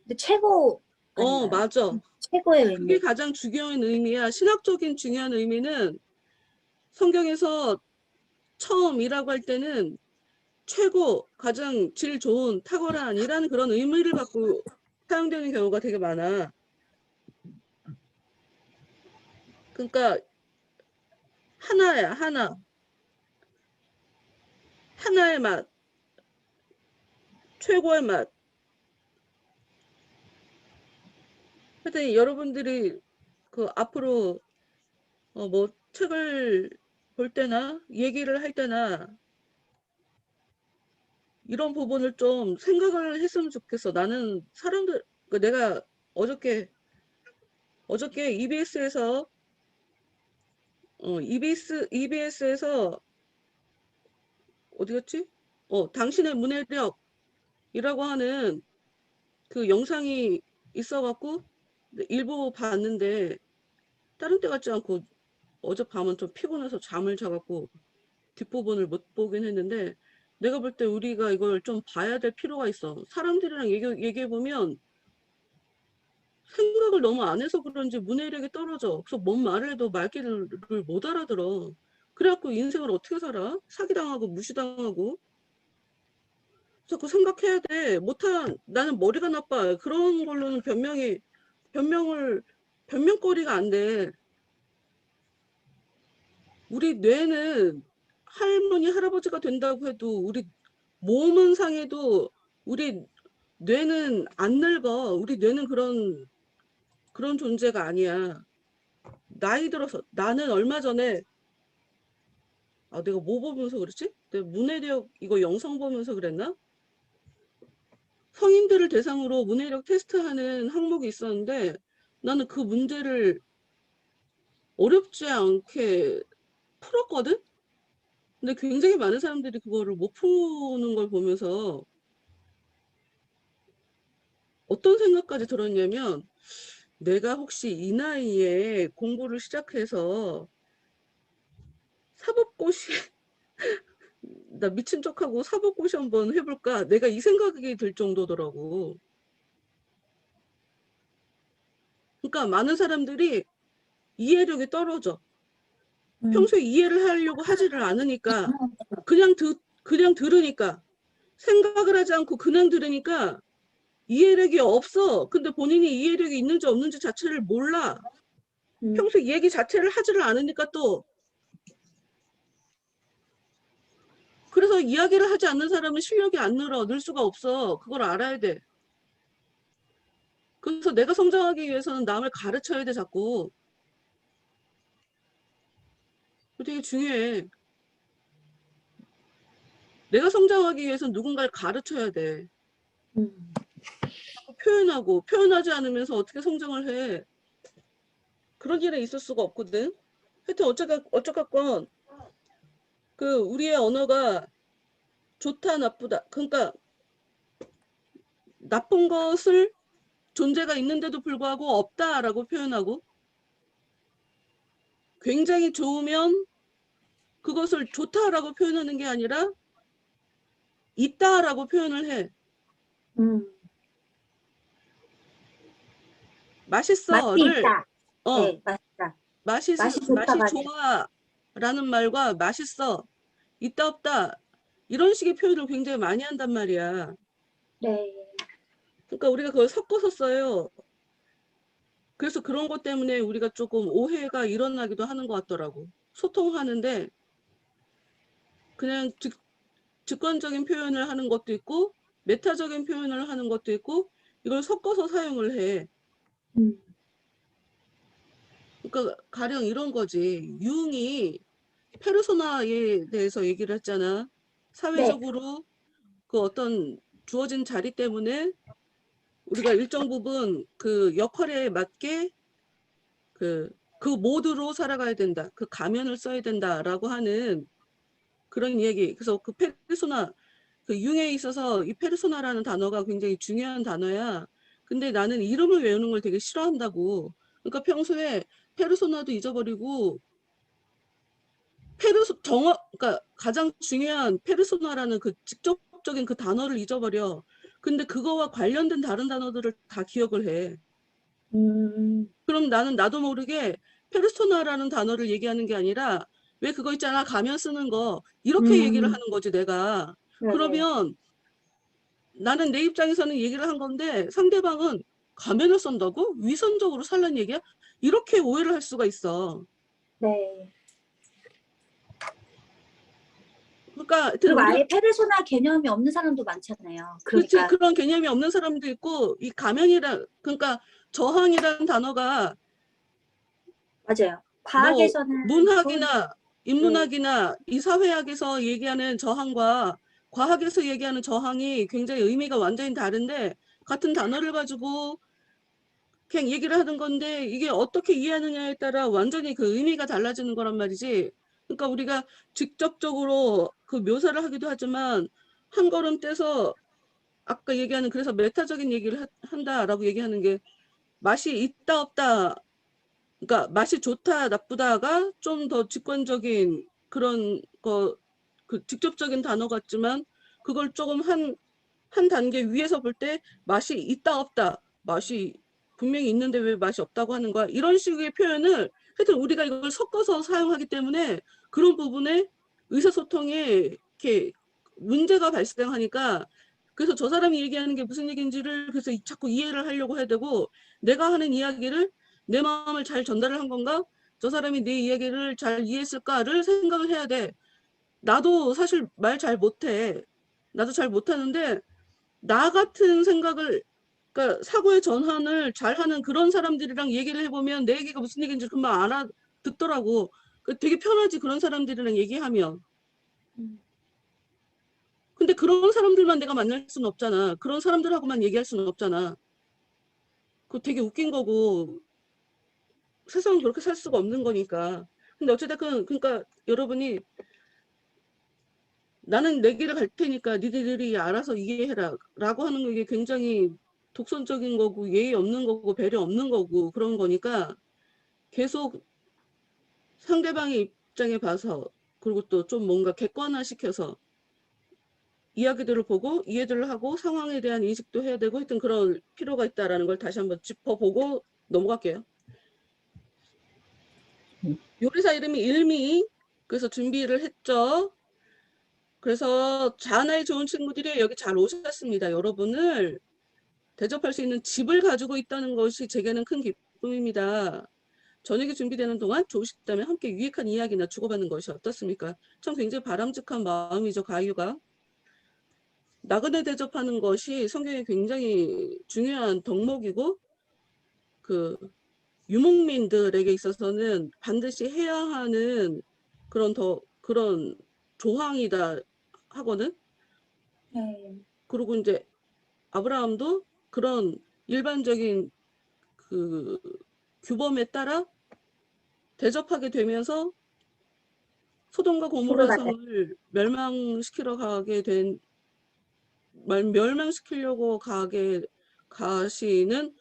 S2: 근데 최고 아닌가요?
S1: 맞아.
S2: 최고의
S1: 그게
S2: 의미.
S1: 가장 중요한 의미야. 신학적인 중요한 의미는 성경에서 처음이라고 할 때는 최고, 가장 질 좋은, 탁월한 이라는 그런 의미를 갖고 사용되는 경우가 되게 많아. 그러니까 하나야, 하나. 하나의 맛, 최고의 맛. 하여튼 여러분들이 그 앞으로 뭐 책을 볼 때나 얘기를 할 때나 이런 부분을 좀 생각을 했으면 좋겠어. 나는 사람들, 내가 어저께 EBS에서 EBS에서 어디였지? 당신의 문해력이라고 하는 그 영상이 있어갖고 일부 봤는데 다른 때 같지 않고 어젯밤은 좀 피곤해서 잠을 자갖고 뒷부분을 못 보긴 했는데 내가 볼 때 우리가 이걸 좀 봐야 될 필요가 있어. 사람들이랑 얘기해보면 생각을 너무 안 해서 그런지 문해력이 떨어져. 그래서 뭔 말을 해도 말귀를 못 알아들어. 그래갖고 인생을 어떻게 살아? 사기당하고 무시당하고. 자꾸 생각해야 돼. 나는 머리가 나빠. 그런 걸로는 변명거리가 안 돼. 우리 뇌는 할머니, 할아버지가 된다고 해도 우리 몸은 상해도 우리 뇌는 안 늙어. 우리 뇌는 그런 존재가 아니야. 나이 들어서 나는 얼마 전에 내가 뭐 보면서 그랬지? 내가 문해력 이거 영상 보면서 그랬나? 성인들을 대상으로 문해력 테스트하는 항목이 있었는데 나는 그 문제를 어렵지 않게 풀었거든? 근데 굉장히 많은 사람들이 그거를 못 푸는 걸 보면서 어떤 생각까지 들었냐면 내가 혹시 이 나이에 공부를 시작해서 사법고시 나 미친 척하고 사법고시 한번 해볼까? 내가 이 생각이 들 정도더라고. 그러니까 많은 사람들이 이해력이 떨어져. 평소에 이해를 하려고 하지를 않으니까 그냥 들으니까 생각을 하지 않고 그냥 들으니까 이해력이 없어. 근데 본인이 이해력이 있는지 없는지 자체를 몰라. 평소에 얘기 자체를 하지를 않으니까 또 그래서 이야기를 하지 않는 사람은 실력이 안 늘 수가 없어. 그걸 알아야 돼. 그래서 내가 성장하기 위해서는 남을 가르쳐야 돼, 자꾸. 그거 되게 중요해. 내가 성장하기 위해서는 누군가를 가르쳐야 돼. 표현하지 않으면서 어떻게 성장을 해. 그런 일에 있을 수가 없거든. 하여튼 어쩌건 그 우리의 언어가 좋다 나쁘다. 그러니까 나쁜 것을 존재가 있는데도 불구하고 없다라고 표현하고 굉장히 좋으면 그것을 좋다라고 표현하는 게 아니라 있다라고 표현을 해.
S2: 맛이
S1: 맛있어를
S2: 있다. 네, 맛있다.
S1: 맛이
S2: 좋다가
S1: 좋아라는 말과 맛있어, 있다 없다 이런 식의 표현을 굉장히 많이 한단 말이야.
S2: 네.
S1: 그러니까 우리가 그걸 섞어서 써요. 그래서 그런 것 때문에 우리가 조금 오해가 일어나기도 하는 것 같더라고. 소통하는데 그냥 직관적인 표현을 하는 것도 있고 메타적인 표현을 하는 것도 있고 이걸 섞어서 사용을 해. 그러니까 가령 이런 거지. 융이 페르소나에 대해서 얘기를 했잖아. 사회적으로 그 어떤 주어진 자리 때문에 우리가 일정 부분 그 역할에 맞게 그 모드로 살아가야 된다. 그 가면을 써야 된다라고 하는 그런 얘기. 그래서 그 페르소나, 그 융에 있어서 이 페르소나라는 단어가 굉장히 중요한 단어야. 근데 나는 이름을 외우는 걸 되게 싫어한다고. 그러니까 평소에 페르소나도 잊어버리고 그러니까 가장 중요한 페르소나라는 그 직접적인 그 단어를 잊어버려. 근데 그거와 관련된 다른 단어들을 다 기억을 해. 그럼 나는 나도 모르게 페르소나라는 단어를 얘기하는 게 아니라 왜 그거 있잖아, 가면 쓰는 거. 이렇게 얘기를 하는 거지, 내가. 그러면 나는 내 입장에서는 얘기를 한 건데 상대방은 가면을 쓴다고? 위선적으로 살란 얘기야? 이렇게 오해를 할 수가 있어.
S2: 네.
S1: 그러니까 하여튼
S2: 그리고
S1: 우리
S2: 아예 페르소나 개념이 없는 사람도 많잖아요.
S1: 그렇지,
S2: 그러니까
S1: 그런 개념이 없는 사람도 있고 이 가면이라 그러니까 저항이라는 단어가
S2: 맞아요.
S1: 뭐
S2: 과학에서는 좋은
S1: 문학이나
S2: 네.
S1: 인문학이나 이 사회학에서 얘기하는 저항과 과학에서 얘기하는 저항이 굉장히 의미가 완전히 다른데 같은 단어를 가지고 그냥 얘기를 하는 건데 이게 어떻게 이해하느냐에 따라 완전히 그 의미가 달라지는 거란 말이지. 그러니까 우리가 직접적으로 그 묘사를 하기도 하지만 한 걸음 떼서 아까 얘기하는 그래서 메타적인 얘기를 한다라고 얘기하는 게 맛이 있다 없다 그러니까 맛이 좋다 나쁘다가 좀 더 직관적인 그런 거 그 직접적인 단어 같지만 그걸 조금 한 단계 위에서 볼 때 맛이 있다 없다 맛이 분명히 있는데 왜 맛이 없다고 하는 거야 이런 식의 표현을 하여튼 우리가 이걸 섞어서 사용하기 때문에 그런 부분에 의사소통에 이렇게 문제가 발생하니까 그래서 저 사람이 얘기하는 게 무슨 얘기인지를 그래서 자꾸 이해를 하려고 해야 되고 내가 하는 이야기를 내 마음을 잘 전달을 한 건가? 저 사람이 내 이야기를 잘 이해했을까를 생각을 해야 돼. 나도 사실 말 잘 못해. 나도 잘 못하는데 나 같은 생각을 그러니까 사고의 전환을 잘하는 그런 사람들이랑 얘기를 해보면 내 얘기가 무슨 얘기인지 금방 알아듣더라고. 되게 편하지 그런 사람들이랑 얘기하면.
S2: 음.
S1: 근데 그런 사람들만 내가 만날 수는 없잖아. 그런 사람들하고만 얘기할 수는 없잖아. 그거 되게 웃긴 거고 세상은 그렇게 살 수가 없는 거니까. 근데 어찌됐든 그러니까 여러분이 나는 내 길을 갈 테니까 니들이 알아서 이해해라 라고 하는 게 굉장히 독선적인 거고 예의 없는 거고 배려 없는 거고 그런 거니까 계속 상대방의 입장에 봐서 그리고 또 좀 뭔가 객관화시켜서 이야기들을 보고 이해들을 하고 상황에 대한 인식도 해야 되고 하여튼 그런 필요가 있다라는 걸 다시 한번 짚어보고 넘어갈게요. 요리사 이름이 일미. 그래서 준비를 했죠. 그래서 자나이 좋은 친구들이 여기 잘 오셨습니다. 여러분을 대접할 수 있는 집을 가지고 있다는 것이 제게는 큰 기쁨입니다. 저녁이 준비되는 동안 좋으시다면 함께 유익한 이야기나 주고받는 것이 어떻습니까? 참 굉장히 바람직한 마음이죠, 가유가. 나그네 대접하는 것이 성경에 굉장히 중요한 덕목이고 그 유목민들에게 있어서는 반드시 해야 하는 그런 조항이다 하거든.
S2: 네.
S1: 그리고 이제 아브라함도 그런 일반적인 그 규범에 따라 대접하게 되면서 소돔과
S2: 복을
S1: 고모라
S2: 받아요.
S1: 성을 멸망시키려고 가시는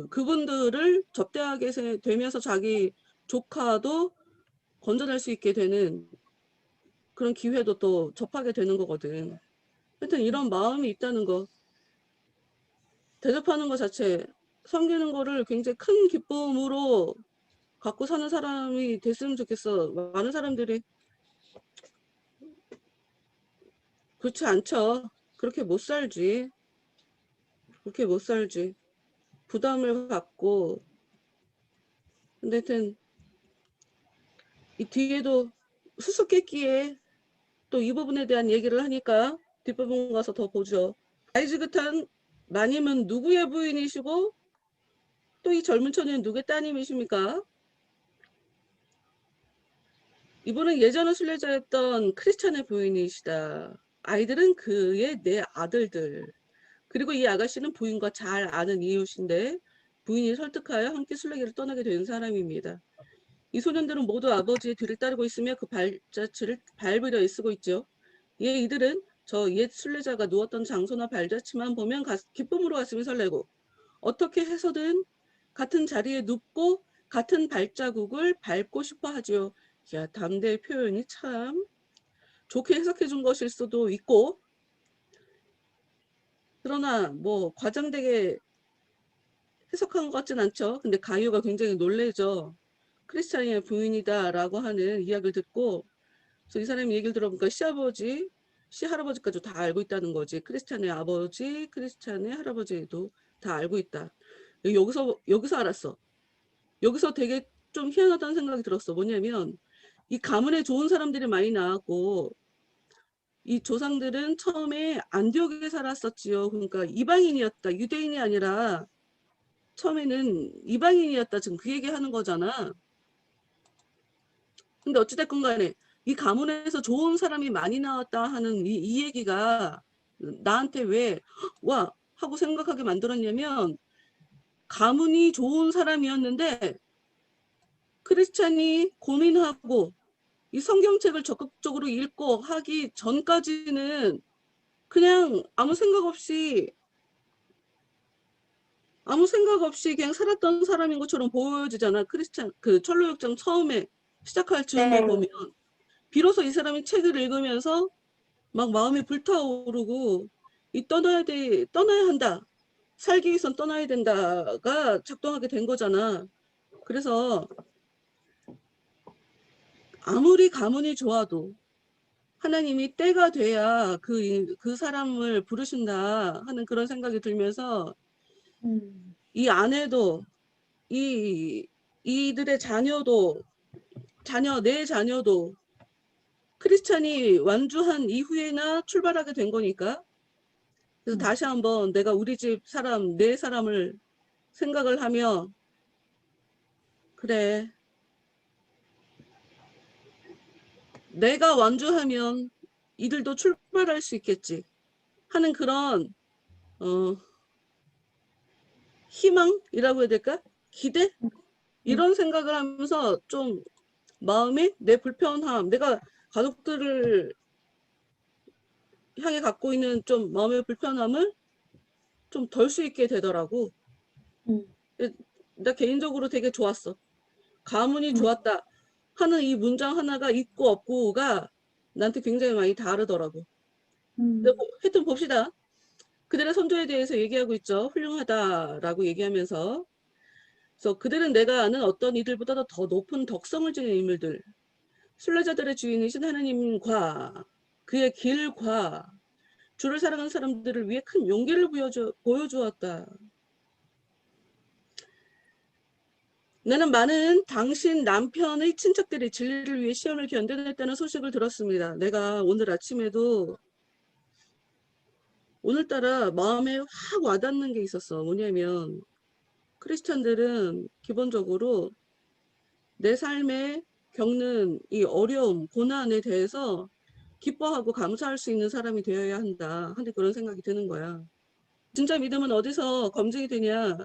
S1: 그분들을 접대하게 되면서 자기 조카도 건져낼 수 있게 되는 그런 기회도 또 접하게 되는 거거든. 하여튼 이런 마음이 있다는 거, 대접하는 것 자체, 섬기는 거를 굉장히 큰 기쁨으로 갖고 사는 사람이 됐으면 좋겠어. 많은 사람들이 그렇지 않죠. 그렇게 못 살지. 그렇게 못 살지. 부담을 갖고. 근데 하여튼 이 뒤에도 수수께끼에 또 이 부분에 대한 얘기를 하니까 뒷부분 가서 더 보죠. 아이즈그탄 마님은 누구의 부인이시고 또 이 젊은 처녀는 누구의 따님이십니까? 이분은 예전에 순례자였던 크리스찬의 부인이시다. 아이들은 그의 네 아들들. 그리고 이 아가씨는 부인과 잘 아는 이웃인데 부인이 설득하여 함께 순례길을 떠나게 된 사람입니다. 이 소년들은 모두 아버지의 뒤를 따르고 있으며 그 발자취를 밟으려 애쓰고 있죠. 이에 이들은 저 옛 순례자가 누웠던 장소나 발자취만 보면 기쁨으로 가슴이 설레고 어떻게 해서든 같은 자리에 눕고 같은 발자국을 밟고 싶어 하지요. 야, 담대의 표현이 참 좋게 해석해 준 것일 수도 있고 그러나 뭐 과장되게 해석한 것 같진 않죠. 근데 가유가 굉장히 놀래죠. 크리스찬의 부인이다라고 하는 이야기를 듣고 그래서 이 사람이 얘기를 들어보니까 시아버지, 시할아버지까지 다 알고 있다는 거지. 크리스찬의 아버지, 크리스찬의 할아버지도 다 알고 있다. 여기서 알았어. 여기서 되게 좀 희한하다는 생각이 들었어. 뭐냐면 이 가문에 좋은 사람들이 많이 나왔고 이 조상들은 처음에 안디옥에 살았었지요. 그러니까 이방인이었다. 유대인이 아니라 처음에는 이방인이었다. 지금 그 얘기하는 거잖아. 근데 어찌됐건 간에 이 가문에서 좋은 사람이 많이 나왔다 하는 이 얘기가 나한테 왜 와 하고 생각하게 만들었냐면, 가문이 좋은 사람이었는데 크리스찬이 고민하고 이 성경책을 적극적으로 읽고 하기 전까지는 그냥 아무 생각 없이 그냥 살았던 사람인 것처럼 보여지잖아. 크리스찬 그 철로역정 처음에 시작할 즈음에
S2: 네.
S1: 보면 비로소 이 사람이 책을 읽으면서 막 마음이 불타오르고 이 떠나야 한다. 살기 위해선 떠나야 된다가 작동하게 된 거잖아. 그래서 아무리 가문이 좋아도 하나님이 때가 돼야 그 사람을 부르신다 하는 그런 생각이 들면서 이 아내도 이들의 내 자녀도 크리스찬이 완주한 이후에나 출발하게 된 거니까. 그래서 다시 한번 내가 우리 집 사람, 내 사람을 생각을 하며, 그래, 내가 완주하면 이들도 출발할 수 있겠지 하는 그런 희망이라고 해야 될까? 기대? 이런 생각을 하면서 좀 마음에 내 불편함, 내가 가족들을 향해 갖고 있는 좀 마음의 불편함을 좀 덜 수 있게 되더라고. 나 개인적으로 되게 좋았어. 가문이 좋았다 하는 이 문장 하나가 있고 없고가 나한테 굉장히 많이 다르더라고. 하여튼 봅시다. 그들의 선조에 대해서 얘기하고 있죠. 훌륭하다라고 얘기하면서. 그래서 그들은 내가 아는 어떤 이들보다도 더 높은 덕성을 지닌 인물들, 순례자들의 주인이신 하나님과 그의 길과 주를 사랑하는 사람들을 위해 큰 용기를 보여주었다. 나는 많은 당신 남편의 친척들이 진리를 위해 시험을 견뎌냈다는 소식을 들었습니다. 내가 오늘 아침에도 오늘따라 마음에 확 와닿는 게 있었어. 뭐냐면 크리스찬들은 기본적으로 내 삶에 겪는 이 어려움, 고난에 대해서 기뻐하고 감사할 수 있는 사람이 되어야 한다 하는 그런 생각이 드는 거야. 진짜 믿음은 어디서 검증이 되냐?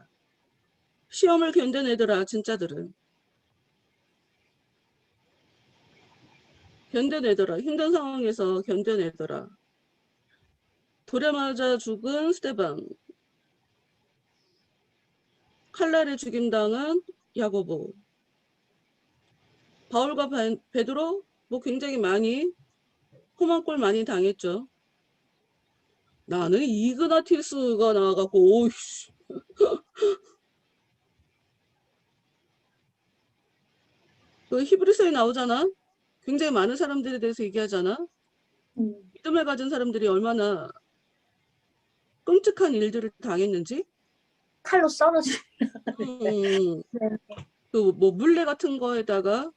S1: 시험을 견뎌내더라. 진짜들은 견뎌내더라. 힘든 상황에서 견뎌내더라. 돌에 맞아 죽은 스데반, 칼날에 죽임당한 야고보, 바울과 베드로 뭐 굉장히 많이 험한 꼴 많이 당했죠. 나는 이그나티우스가 나와갖고 오이씨. 그 히브리서에 나오잖아. 굉장히 많은 사람들에 대해서 얘기하잖아. 믿음을 가진 사람들이 얼마나 끔찍한 일들을 당했는지.
S2: 칼로 썰어지.
S1: 그 뭐 물레 같은 거에다가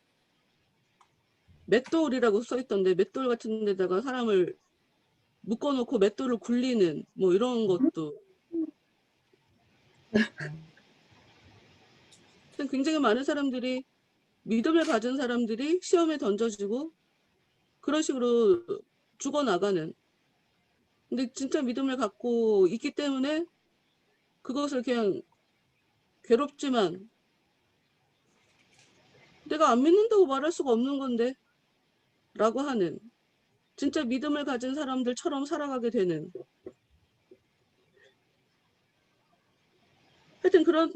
S1: 맷돌이라고 써있던데, 맷돌 같은 데다가 사람을 묶어놓고 맷돌을 굴리는 뭐 이런 것도. 굉장히 많은 사람들이, 믿음을 가진 사람들이 시험에 던져지고 그런 식으로 죽어나가는. 근데 진짜 믿음을 갖고 있기 때문에 그것을 그냥 괴롭지만 내가 안 믿는다고 말할 수가 없는 건데 라고 하는, 진짜 믿음을 가진 사람들처럼 살아가게 되는, 하여튼 그런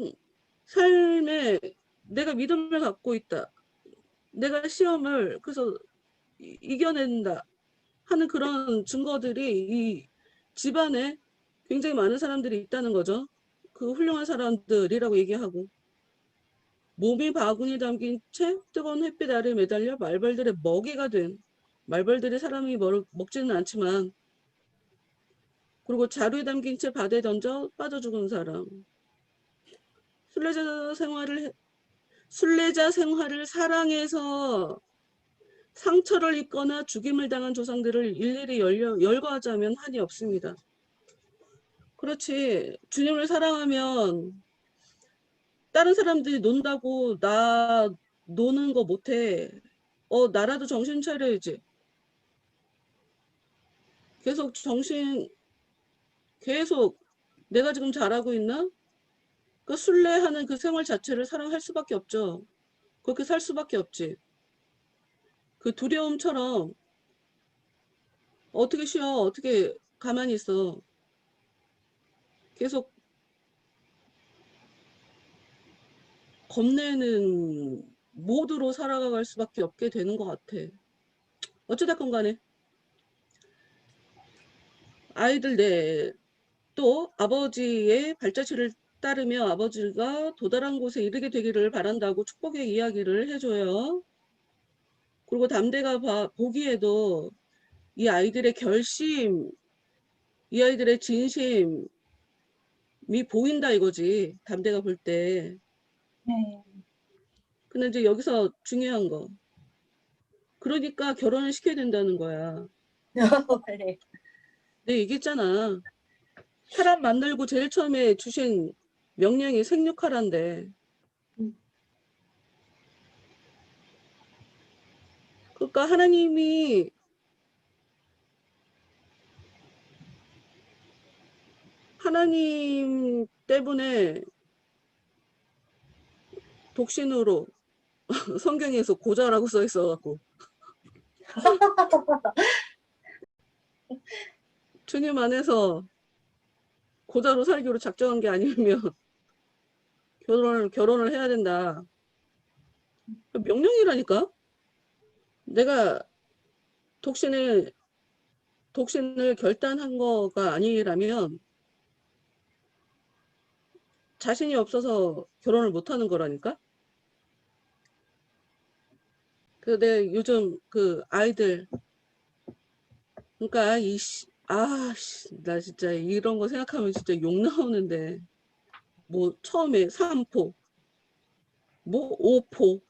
S1: 삶에 내가 믿음을 갖고 있다, 내가 시험을 그래서 이겨낸다 하는 그런 증거들이 이 집안에 굉장히 많은 사람들이 있다는 거죠. 그 훌륭한 사람들이라고 얘기하고, 몸이 바구니 담긴 채 뜨거운 햇빛 아래 매달려 말벌들의 먹이가 된, 말벌들이 사람이 먹지는 않지만, 그리고 자루에 담긴 채 바다에 던져 빠져 죽은 사람, 순례자 생활을 사랑해서 상처를 입거나 죽임을 당한 조상들을 일일이 열거하자면 한이 없습니다. 그렇지. 주님을 사랑하면 다른 사람들이 논다고 나 노는 거 못해. 나라도 정신 차려야지. 계속 내가 지금 잘하고 있나? 그 순례하는 그 생활 자체를 사랑할 수밖에 없죠. 그렇게 살 수밖에 없지. 그 두려움처럼 어떻게 쉬어? 어떻게 가만히 있어? 계속 겁내는 모드로 살아갈 수밖에 없게 되는 것 같아. 어찌됐건 간에 아이들 또 아버지의 발자취를 따르며 아버지가 도달한 곳에 이르게 되기를 바란다고 축복의 이야기를 해줘요. 그리고 담대가 보기에도 이 아이들의 결심, 이 아이들의 진심이 보인다 이거지. 담대가 볼 때.
S2: 네.
S1: 근데 이제 여기서 중요한 거. 그러니까 결혼을 시켜야 된다는 거야.
S2: 네.
S1: 내가 얘기했잖아. 사람 만들고 제일 처음에 주신 명령이 생육하란데. 그러니까 하나님 때문에 독신으로 성경에서 고자라고 써 있어갖고 주님 안에서 고자로 살기로 작정한 게 아니면 결혼을 해야 된다. 명령이라니까. 내가 독신을 결단한 거가 아니라면 자신이 없어서 결혼을 못하는 거라니까. 내 요즘 그 아이들, 그러니까 나 진짜 이런 거 생각하면 진짜 욕 나오는데, 뭐 처음에 3포, 뭐 5포,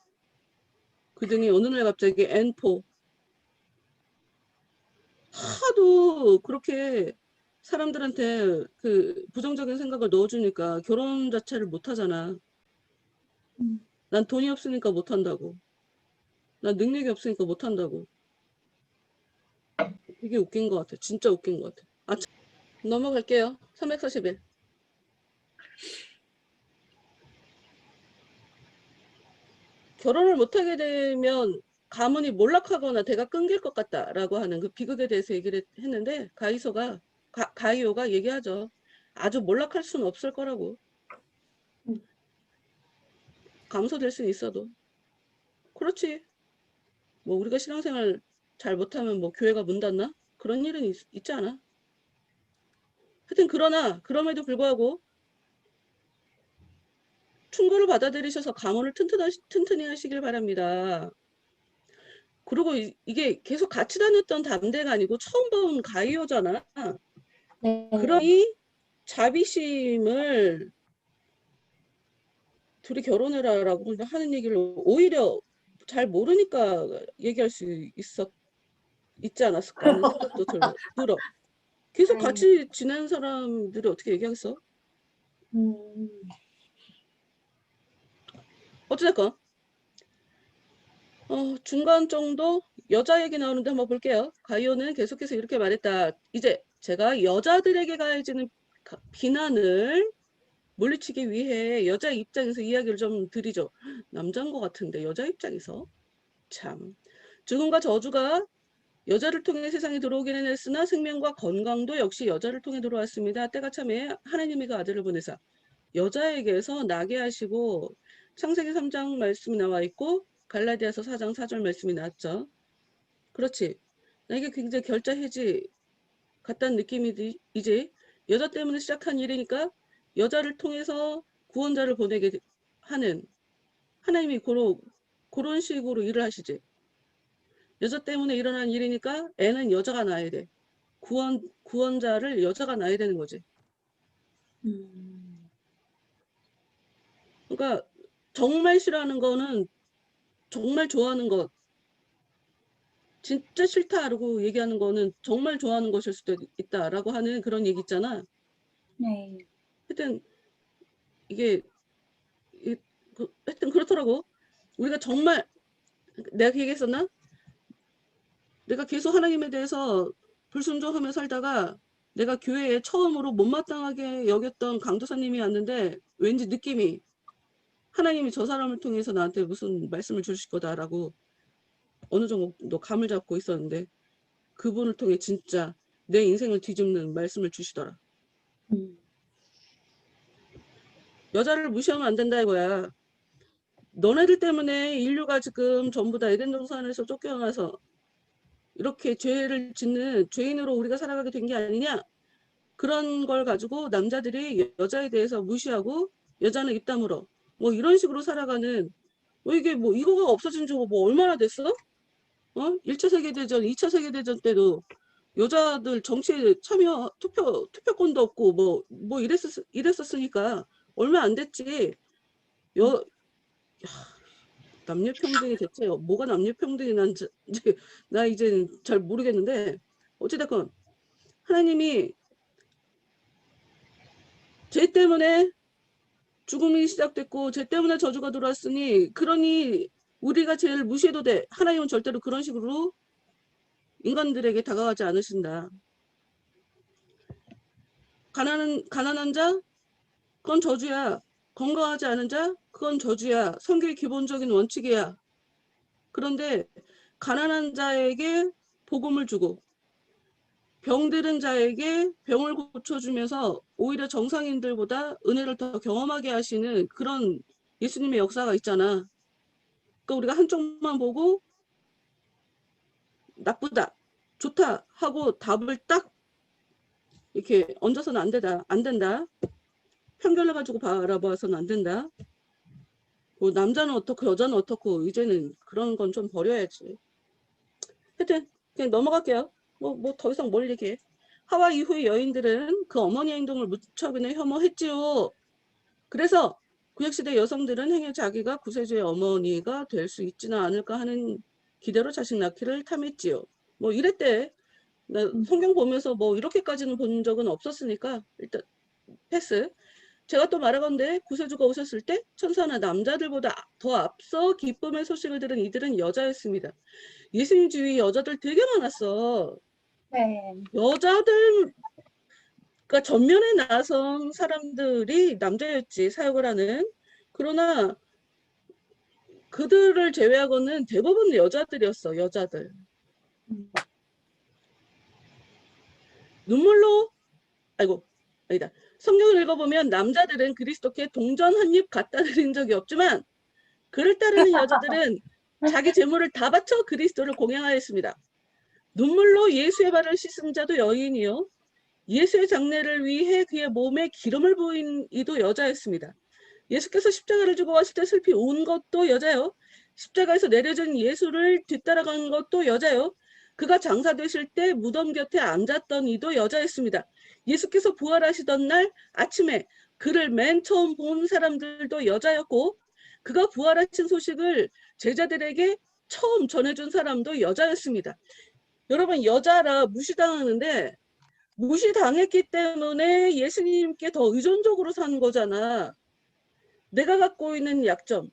S1: 그러더니 어느 날 갑자기 N포. 하도 그렇게 사람들한테 그 부정적인 생각을 넣어주니까 결혼 자체를 못 하잖아. 난 돈이 없으니까 못 한다고. 난 능력이 없으니까 못 한다고. 되게 웃긴 것 같아. 진짜 웃긴 것 같아. 넘어갈게요. 341. 결혼을 못하게 되면 가문이 몰락하거나 대가 끊길 것 같다라고 하는 그 비극에 대해서 얘기를 했는데 가이오가 얘기하죠. 아주 몰락할 수는 없을 거라고. 감소될 수는 있어도. 그렇지. 뭐 우리가 신앙생활 잘 못하면 뭐 교회가 문 닫나? 그런 일은 있지 않아. 하여튼 그럼에도 불구하고 충고를 받아들이셔서 가문을 튼튼히 하시길 바랍니다. 그리고 이게 계속 같이 다녔던 담대가 아니고 처음 본 가이오잖아.
S2: 네.
S1: 그러니 자비심을 둘이 결혼해라라고 하는 얘기를 오히려 잘 모르니까 얘기할 수 있지 않았을까 하는 생각도 들어. 계속 같이 지낸 사람들이 어떻게 얘기하겠어? 어찌됐건 중간 정도 여자 얘기 나오는데 한번 볼게요. 가이오는 계속해서 이렇게 말했다. 이제 제가 여자들에게 가해지는 비난을 물리치기 위해 여자 입장에서 이야기를 좀 드리죠. 남자인 것 같은데 여자 입장에서 참 죽음과 저주가 여자를 통해 세상에 들어오기는 했으나 생명과 건강도 역시 여자를 통해 들어왔습니다. 때가 참에 하나님이 그 아들을 보내사 여자에게서 나게 하시고 창세기 3장 말씀이 나와 있고 갈라디아서 4장 4절 말씀이 나왔죠. 그렇지. 이게 굉장히 결자해지 같다는 느낌이지. 여자 때문에 시작한 일이니까 여자를 통해서 구원자를 보내게 하는 하나님이 그런 식으로 일을 하시지. 여자 때문에 일어난 일이니까 애는 여자가 낳아야 돼. 구원자를 여자가 낳아야 되는 거지. 그러니까 정말 싫어하는 거는 정말 좋아하는 것 진짜 싫다라고 얘기하는 거는 정말 좋아하는 것일 수도 있다라고 하는 그런 얘기 있잖아.
S2: 네.
S1: 하여튼 이게 하여튼 그렇더라고. 우리가 정말 내가 그 얘기했었나? 내가 계속 하나님에 대해서 불순종하며 살다가 내가 교회에 처음으로 못마땅하게 여겼던 강도사님이 왔는데 왠지 느낌이 하나님이 저 사람을 통해서 나한테 무슨 말씀을 주실 거다라고 어느 정도 감을 잡고 있었는데 그분을 통해 진짜 내 인생을 뒤집는 말씀을 주시더라. 여자를 무시하면 안 된다 이거야. 너네들 때문에 인류가 지금 전부 다 에덴 동산에서 쫓겨나서 이렇게 죄를 짓는 죄인으로 우리가 살아가게 된 게 아니냐? 그런 걸 가지고 남자들이 여자에 대해서 무시하고 여자는 입 다물어. 뭐 이런 식으로 살아가는 뭐 이게 뭐 이거가 없어진 지가 뭐 얼마나 됐어? 1차 세계대전, 2차 세계대전 때도 여자들 정치에 참여 투표권도 없고 뭐 이랬었으니까 얼마 안 됐지. 남녀 평등이 대체 뭐가 남녀 평등이 나 이제는 잘 모르겠는데 어찌됐건 하나님이 죄 때문에 죽음이 시작됐고 죄 때문에 저주가 들어왔으니 그러니 우리가 죄를 무시해도 돼. 하나님은 절대로 그런 식으로 인간들에게 다가가지 않으신다. 가난한 자 그건 저주야. 건강하지 않은 자 그건 저주야. 성경의 기본적인 원칙이야. 그런데 가난한 자에게 복음을 주고 병들은 자에게 병을 고쳐주면서 오히려 정상인들보다 은혜를 더 경험하게 하시는 그런 예수님의 역사가 있잖아. 그러니까 우리가 한쪽만 보고 나쁘다, 좋다 하고 답을 딱 이렇게 얹어서는 안 된다. 편견을 가지고 바라봐서는 안 된다. 뭐 남자는 어떻고 여자는 어떻고 이제는 그런 건 좀 버려야지. 하여튼 그냥 넘어갈게요. 뭐 더 이상 뭘 얘기해. 하와 이후의 여인들은 그 어머니 행동을 무척 그냥 혐오했지요. 그래서 구약시대 여성들은 행여 자기가 구세주의 어머니가 될 수 있지는 않을까 하는 기대로 자식 낳기를 탐했지요. 뭐 이랬대. 나 성경 보면서 뭐 이렇게까지는 본 적은 없었으니까 일단 패스. 제가 또 말하건대 구세주가 오셨을 때 천사나 남자들보다 더 앞서 기쁨의 소식을 들은 이들은 여자였습니다. 예수님 주위 여자들 되게 많았어.
S2: 네.
S1: 여자들 그러니까 전면에 나선 사람들이 남자였지 사역을 하는. 그러나 그들을 제외하고는 대부분 여자들이었어. 여자들. 눈물로 아니다. 성경을 읽어보면 남자들은 그리스도께 동전 한 입 갖다 드린 적이 없지만 그를 따르는 여자들은 자기 재물을 다 바쳐 그리스도를 공양하였습니다. 눈물로 예수의 발을 씻은 자도 여인이요. 예수의 장례를 위해 그의 몸에 기름을 부은 이도 여자였습니다. 예수께서 십자가를 지고 왔을 때 슬피 운 것도 여자요. 십자가에서 내려진 예수를 뒤따라간 것도 여자요. 그가 장사되실 때 무덤 곁에 앉았던 이도 여자였습니다. 예수께서 부활하시던 날 아침에 그를 맨 처음 본 사람들도 여자였고 그가 부활하신 소식을 제자들에게 처음 전해준 사람도 여자였습니다. 여러분 여자라 무시당하는데 무시당했기 때문에 예수님께 더 의존적으로 산 거잖아. 내가 갖고 있는 약점,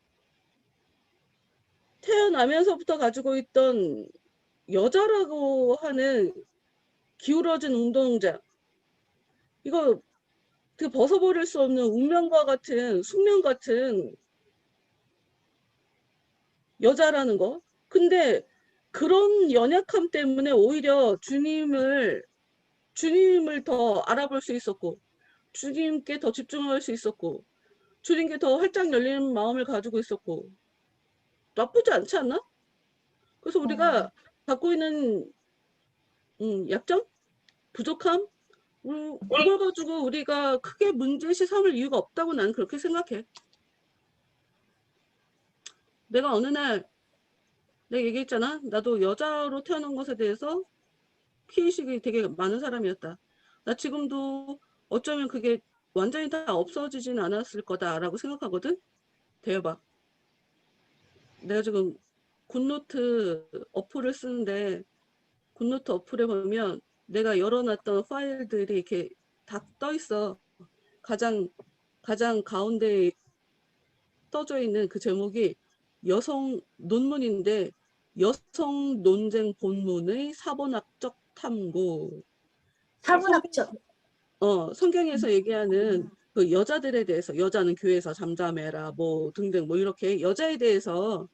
S1: 태어나면서부터 가지고 있던 여자라고 하는 기울어진 운동장, 이거 그 벗어버릴 수 없는 운명과 같은 숙명 같은 여자라는 거. 근데 그런 연약함 때문에 오히려 주님을 더 알아볼 수 있었고 주님께 더 집중할 수 있었고 주님께 더 활짝 열린 마음을 가지고 있었고 나쁘지 않지 않나? 그래서 우리가 갖고 있는 약점? 부족함? 그걸 가지고 우리가 크게 문제시 삼을 이유가 없다고 나는 그렇게 생각해. 내가 어느 날 내가 얘기했잖아. 나도 여자로 태어난 것에 대해서 피해의식이 되게 많은 사람이었다. 나 지금도 어쩌면 그게 완전히 다 없어지진 않았을 거다라고 생각하거든. 대박. 내가 지금 굿노트 어플을 쓰는데 굿노트 어플에 보면 내가 열어놨던 파일들이 이렇게 다 떠 있어. 가장 가운데에 떠져 있는 그 제목이 여성 논문인데 여성 논쟁 본문의 사본학적 탐구.
S2: 사문학적.
S1: 성경에서 얘기하는 그 여자들에 대해서 여자는 교회에서 잠잠해라 뭐 등등 뭐 이렇게 여자에 대해서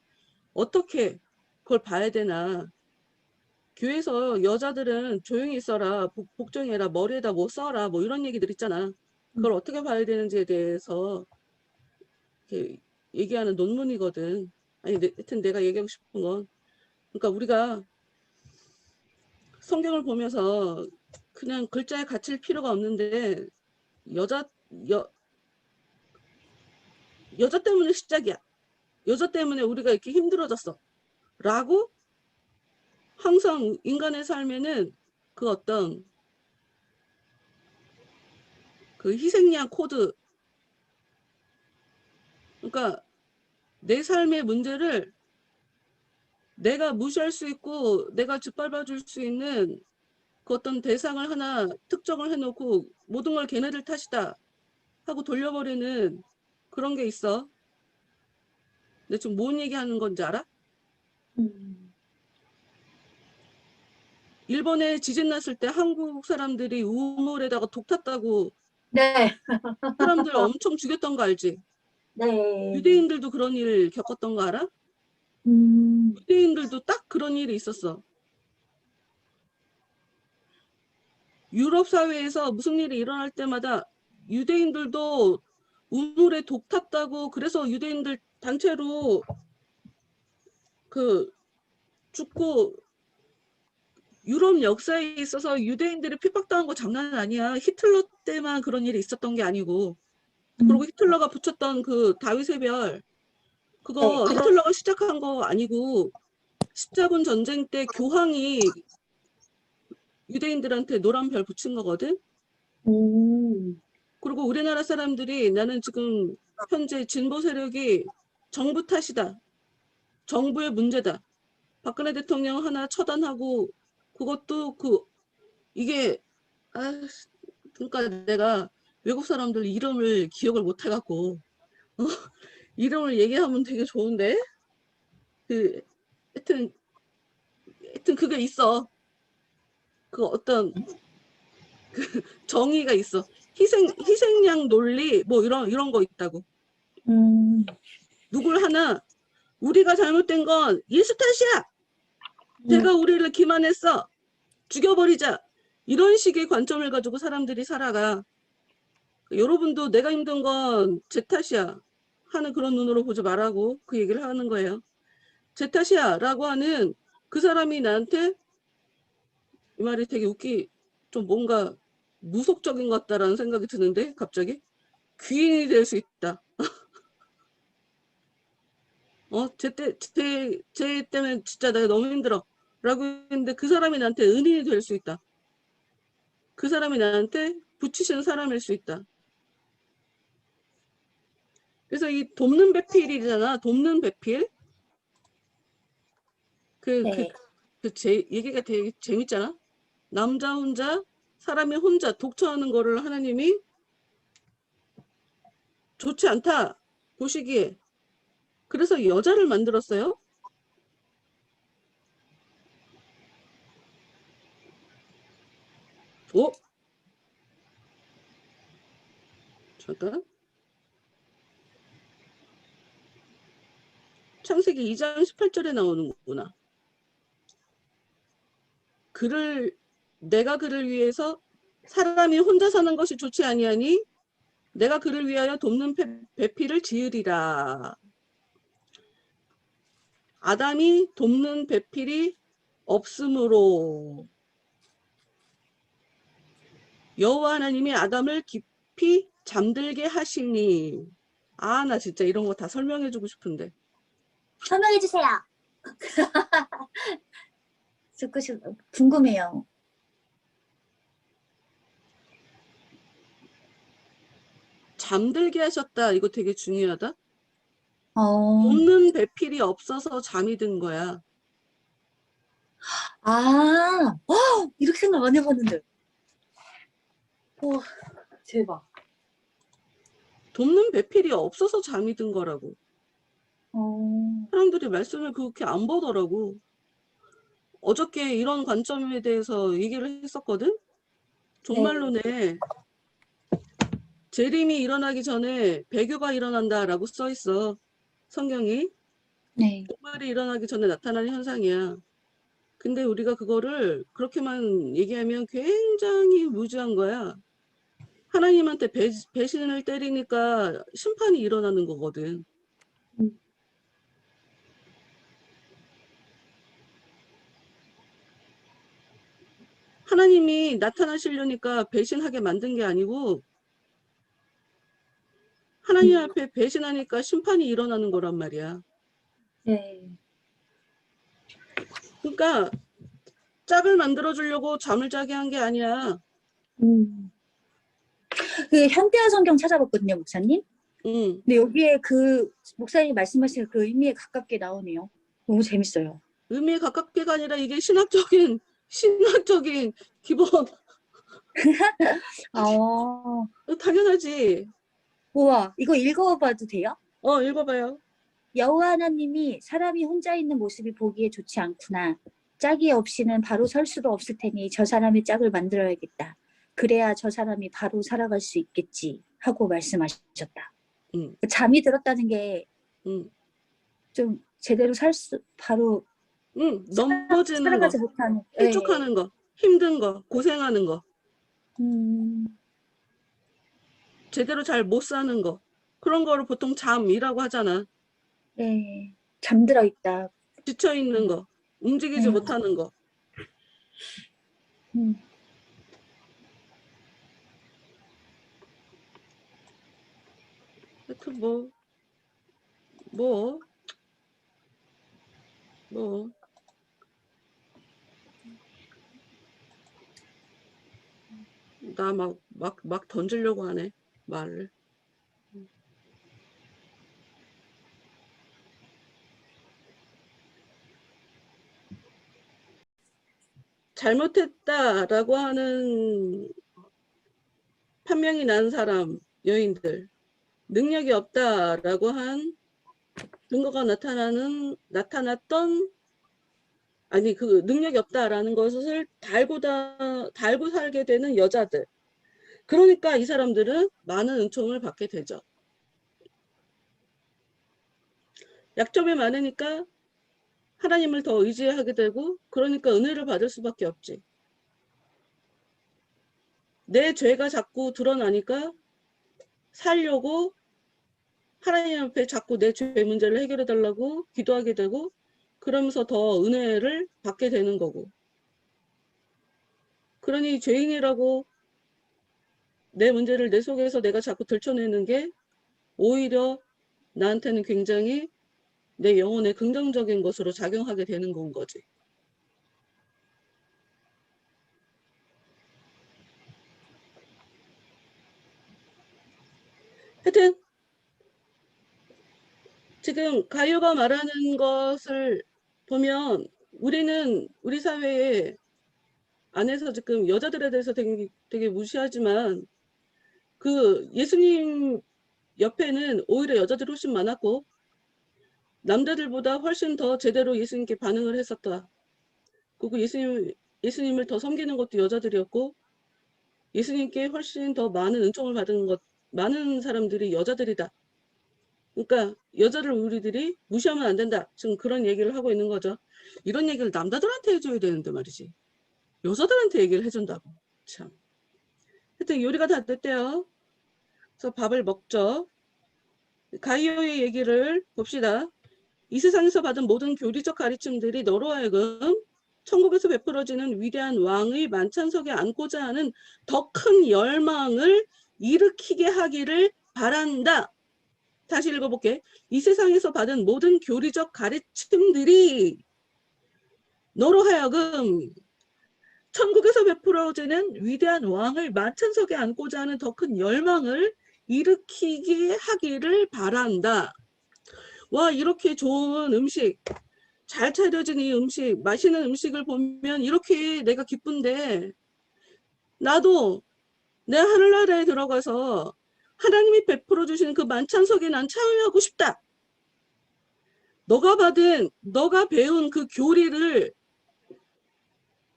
S1: 어떻게 그걸 봐야 되나. 교회에서 여자들은 조용히 있어라, 복종해라, 머리에다 뭐 써라, 뭐 이런 얘기들 있잖아. 그걸 어떻게 봐야 되는지에 대해서 이렇게 얘기하는 논문이거든. 아니, 하여튼 내가 얘기하고 싶은 건, 그러니까 우리가 성경을 보면서 그냥 글자에 갇힐 필요가 없는데, 여자, 여, 여자 때문에 시작이야. 여자 때문에 우리가 이렇게 힘들어졌어. 라고 항상 인간의 삶에는 그 어떤 그 희생양 코드, 그러니까 내 삶의 문제를 내가 무시할 수 있고 내가 짓밟아 줄 수 있는 그 어떤 대상을 하나 특정을 해놓고 모든 걸 걔네들 탓이다 하고 돌려버리는 그런 게 있어. 근데 지금 뭔 얘기하는 건지 알아? 일본에 지진 났을 때 한국 사람들이 우물에다가 독 탔다고
S2: 네.
S1: 사람들 엄청 죽였던 거 알지?
S2: 네.
S1: 유대인들도 그런 일 겪었던 거 알아?
S2: 음.
S1: 유대인들도 딱 그런 일이 있었어. 유럽 사회에서 무슨 일이 일어날 때마다 유대인들도 우물에 독 탔다고 그래서 유대인들 단체로 그 죽고 유럽 역사에 있어서 유대인들이 핍박당한 거 장난 아니야. 히틀러 때만 그런 일이 있었던 게 아니고. 그리고 히틀러가 붙였던 그 다윗의 별 그거
S2: 네.
S1: 히틀러가 시작한 거 아니고 십자군 전쟁 때 교황이 유대인들한테 노란 별 붙인 거거든. 그리고 우리나라 사람들이 나는 지금 현재 진보 세력이 정부 탓이다. 정부의 문제다. 박근혜 대통령 하나 처단하고 그것도 이게 그러니까 내가 외국 사람들 이름을 기억을 못 해갖고 이름을 얘기하면 되게 좋은데 그 하여튼 그게 있어. 그 어떤 정의가 있어. 희생양 논리 뭐 이런 거 있다고. 누굴 하나 우리가 잘못된 건 예수 탓이야. 걔가 우리를 기만했어. 죽여버리자. 이런 식의 관점을 가지고 사람들이 살아가. 여러분도 내가 힘든 건 제 탓이야 하는 그런 눈으로 보지 말라고 그 얘기를 하는 거예요. 제 탓이야 라고 하는 그 사람이 나한테 이 말이 되게 좀 뭔가 무속적인 것 같다라는 생각이 드는데 갑자기 귀인이 될 수 있다. 쟤 때문에 진짜 내가 너무 힘들어 라고 했는데 그 사람이 나한테 은인이 될 수 있다. 그 사람이 나한테 붙이시는 사람일 수 있다. 그래서 이 돕는 배필이잖아. 돕는 배필.
S2: 네.
S1: 얘기가 되게 재밌잖아. 남자 혼자, 사람이 혼자 독처하는 거를 하나님이 좋지 않다 보시기에 그래서 여자를 만들었어요. 잠깐. 창세기 2장 18절에 나오는구나. 내가 그를 위해서 사람이 혼자 사는 것이 좋지 아니하니 내가 그를 위하여 돕는 배필을 지으리라. 아담이 돕는 배필이 없으므로 여호와 하나님이 아담을 깊이 잠들게 하시니. 나 진짜 이런 거 다 설명해주고 싶은데.
S2: 설명해 주세요. 궁금해요.
S1: 잠들게 하셨다. 이거 되게 중요하다. 돕는 배필이 없어서 잠이 든 거야.
S2: 이렇게 생각 안 해봤는데. 와, 대박.
S1: 돕는 배필이 없어서 잠이 든 거라고. 사람들이 말씀을 그렇게 안 보더라고. 어저께 이런 관점에 대해서 얘기를 했었거든? 종말론에 재림이 일어나기 전에 배교가 일어난다라고 써 있어. 성경이.
S2: 네.
S1: 종말이 일어나기 전에 나타나는 현상이야. 근데 우리가 그거를 그렇게만 얘기하면 굉장히 무지한 거야. 하나님한테 배신을 때리니까 심판이 일어나는 거거든. 하나님이 나타나시려니까 배신하게 만든 게 아니고 하나님 앞에 배신하니까 심판이 일어나는 거란 말이야.
S2: 네.
S1: 그러니까 짝을 만들어 주려고 잠을 자게 한 게 아니야.
S2: 그 현대화 성경 찾아봤거든요, 목사님.
S1: 응.
S2: 근데 여기에 그 목사님 말씀하신 그 의미에 가깝게 나오네요. 너무 재밌어요.
S1: 의미에 가깝게가 아니라 이게 신학적인 기본. 당연하지.
S2: 우와, 이거 읽어봐도 돼요?
S1: 읽어봐요.
S2: 여호와 하나님이 사람이 혼자 있는 모습이 보기에 좋지 않구나. 짝이 없이는 바로 설 수도 없을 테니 저 사람의 짝을 만들어야겠다. 그래야 저 사람이 바로 살아갈 수 있겠지 하고 말씀하셨다. 잠이 들었다는 게 좀 제대로 바로
S1: 넘어지는
S2: 살아가지
S1: 거,
S2: 못하는
S1: 실족하는 거, 힘든 거, 고생하는 거, 제대로 잘 못 사는 거, 그런 거를 보통 잠이라고 하잖아.
S2: 네, 잠들어 있다.
S1: 지쳐 있는 거, 움직이지 못하는 거. 하여튼 나 막 던지려고 하네, 말을. 잘못했다라고 하는 판명이 난 사람, 여인들, 능력이 없다라고 한 증거가 나타났던, 아니, 그 능력이 없다라는 것을 달고 살게 되는 여자들. 그러니까 이 사람들은 많은 은총을 받게 되죠. 약점이 많으니까 하나님을 더 의지하게 되고, 그러니까 은혜를 받을 수밖에 없지. 내 죄가 자꾸 드러나니까 살려고 하나님 앞에 자꾸 내 죄 문제를 해결해 달라고 기도하게 되고, 그러면서 더 은혜를 받게 되는 거고. 그러니 죄인이라고 내 문제를 내 속에서 내가 자꾸 들춰내는 게 오히려 나한테는 굉장히 내 영혼에 긍정적인 것으로 작용하게 되는 건 거지. 하여튼 지금 가요가 말하는 것을 보면 우리는 우리 사회에 안에서 지금 여자들에 대해서 되게 무시하지만 그 예수님 옆에는 오히려 여자들이 훨씬 많았고 남자들보다 훨씬 더 제대로 예수님께 반응을 했었다. 그리고 예수님을 더 섬기는 것도 여자들이었고 예수님께 훨씬 더 많은 은총을 받은 많은 사람들이 여자들이다. 그러니까 여자를 우리들이 무시하면 안 된다. 지금 그런 얘기를 하고 있는 거죠. 이런 얘기를 남자들한테 해줘야 되는데 말이지. 여자들한테 얘기를 해준다고. 참. 하여튼 요리가 다 됐대요. 그래서 밥을 먹죠. 가이오의 얘기를 봅시다. 이 세상에서 받은 모든 교리적 가르침들이 너로 하여금 천국에서 베풀어지는 위대한 왕의 만찬석에 앉고자 하는 더 큰 열망을 일으키게 하기를 바란다. 다시 읽어볼게. 이 세상에서 받은 모든 교리적 가르침들이 너로 하여금 천국에서 베풀어지는 위대한 왕을 만찬석에 앉고자 하는 더 큰 열망을 일으키게 하기를 바란다. 와, 이렇게 좋은 음식, 잘 차려진 이 음식, 맛있는 음식을 보면 이렇게 내가 기쁜데, 나도 내 하늘나라에 들어가서 하나님이 베풀어 주시는 그 만찬석에 난 참여하고 싶다. 너가 배운 그 교리를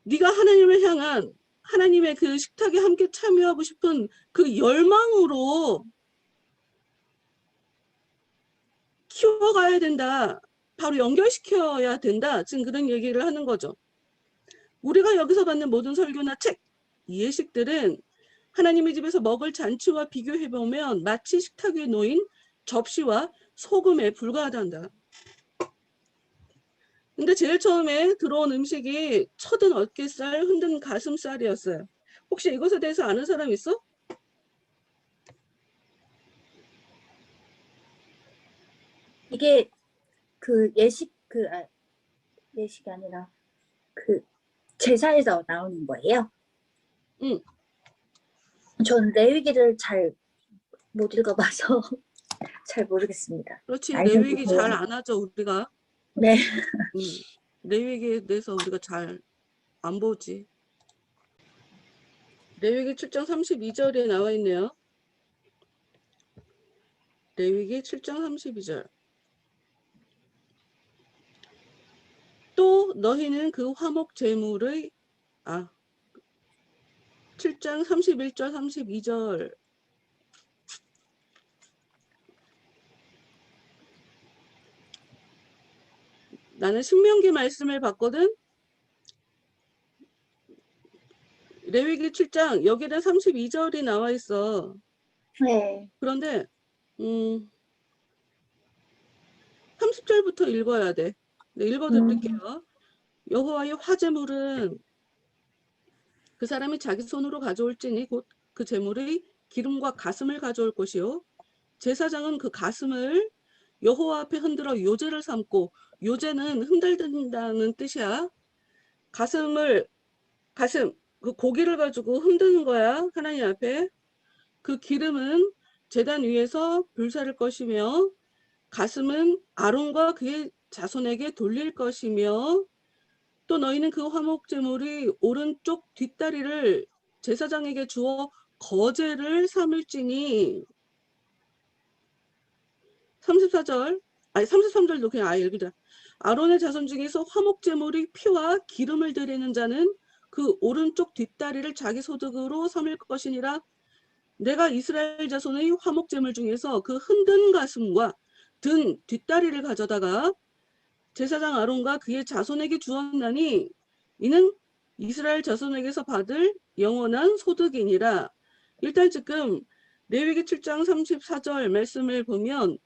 S1: 네가 하나님을 향한 하나님의 그 식탁에 함께 참여하고 싶은 그 열망으로 키워가야 된다. 바로 연결시켜야 된다. 지금 그런 얘기를 하는 거죠. 우리가 여기서 받는 모든 설교나 책, 예식들은 하나님의 집에서 먹을 잔치와 비교해보면 마치 식탁 위에 놓인 접시와 소금에 불과하단다. 근데 제일 처음에 들어온 음식이 쳐든 어깨살, 흔든 가슴살이었어요. 혹시 이것에 대해서 아는 사람 있어?
S2: 이게 그 예식이 아니라 그 제사에서 나오는 거예요?
S1: 응.
S2: 전 레위기를 잘 못 읽어봐서 잘 모르겠습니다.
S1: 그렇지.
S2: 알면
S1: 레위기
S2: 좋고요.
S1: 잘 안 하죠, 우리가.
S2: 네.
S1: 레위기에 대해서 우리가 잘 안 보지. 레위기 7장 32절에 나와 있네요. 레위기 7장 32절. 또 너희는 그 화목 제물의 7장 31절 32절. 나는 신명기 말씀을 봤거든. 레위기 7장 여기는 32절이 나와 있어.
S2: 네.
S1: 그런데 30절부터 읽어야 돼. 네, 읽어드릴게요. 여호와의 화제물은 그 사람이 자기 손으로 가져올지니 곧 그 제물의 기름과 가슴을 가져올 것이요. 제사장은 그 가슴을 여호와 앞에 흔들어 요제를 삼고, 요제는 흔들든다는 뜻이야. 가슴, 그 고기를 가지고 흔드는 거야. 하나님 앞에. 그 기름은 제단 위에서 불사를 것이며, 가슴은 아론과 그의 자손에게 돌릴 것이며, 또 너희는 그 화목 제물의 오른쪽 뒷다리를 제사장에게 주어 거제를 삼을지니. 34절, 아니 33절도 그냥 아예 읽자. 아론의 자손 중에서 화목 제물의 피와 기름을 드리는 자는 그 오른쪽 뒷다리를 자기 소득으로 삼을 것이니라. 내가 이스라엘 자손의 화목 제물 중에서 그 흔든 가슴과 등 뒷다리를 가져다가 제사장 아론과 그의 자손에게 주었나니 이는 이스라엘 자손에게서 받을 영원한 소득이니라. 일단 지금 레위기 7장 34절 말씀을 보면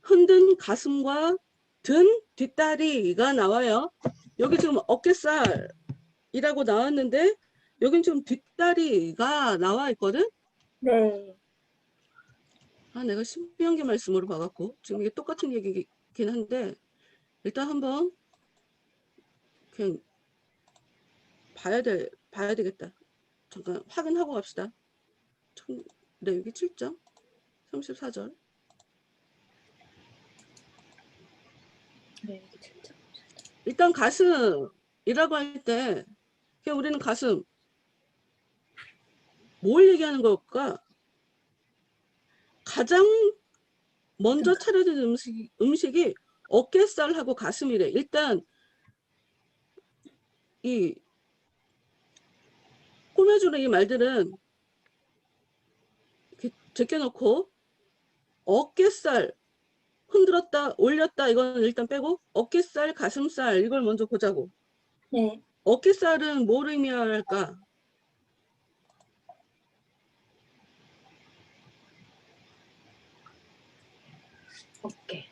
S1: 흔든 가슴과 든 뒷다리가 나와요. 여기 지금 어깨살이라고 나왔는데 여긴 지금 뒷다리가 나와 있거든.
S2: 네.
S1: 내가 신명기 말씀으로 봐갖고 지금 이게 똑같은 얘기긴 한데 일단 한번 그냥 봐야 되겠다. 잠깐 확인하고 갑시다. 레위기 7장 34절.
S2: 레위기 7장.
S1: 일단 가슴이라고 할 때 그냥 우리는 가슴 뭘 얘기하는 걸까? 가장 먼저 차려진 음식이 어깨살하고 가슴이래. 일단 이 꾸며주는 이 말들은 이렇게 제껴놓고 어깨살 흔들었다 올렸다 이거는 일단 빼고 어깨살 가슴살 이걸 먼저 보자고.
S2: 네.
S1: 어깨살은 뭘 의미할까?
S2: 어깨.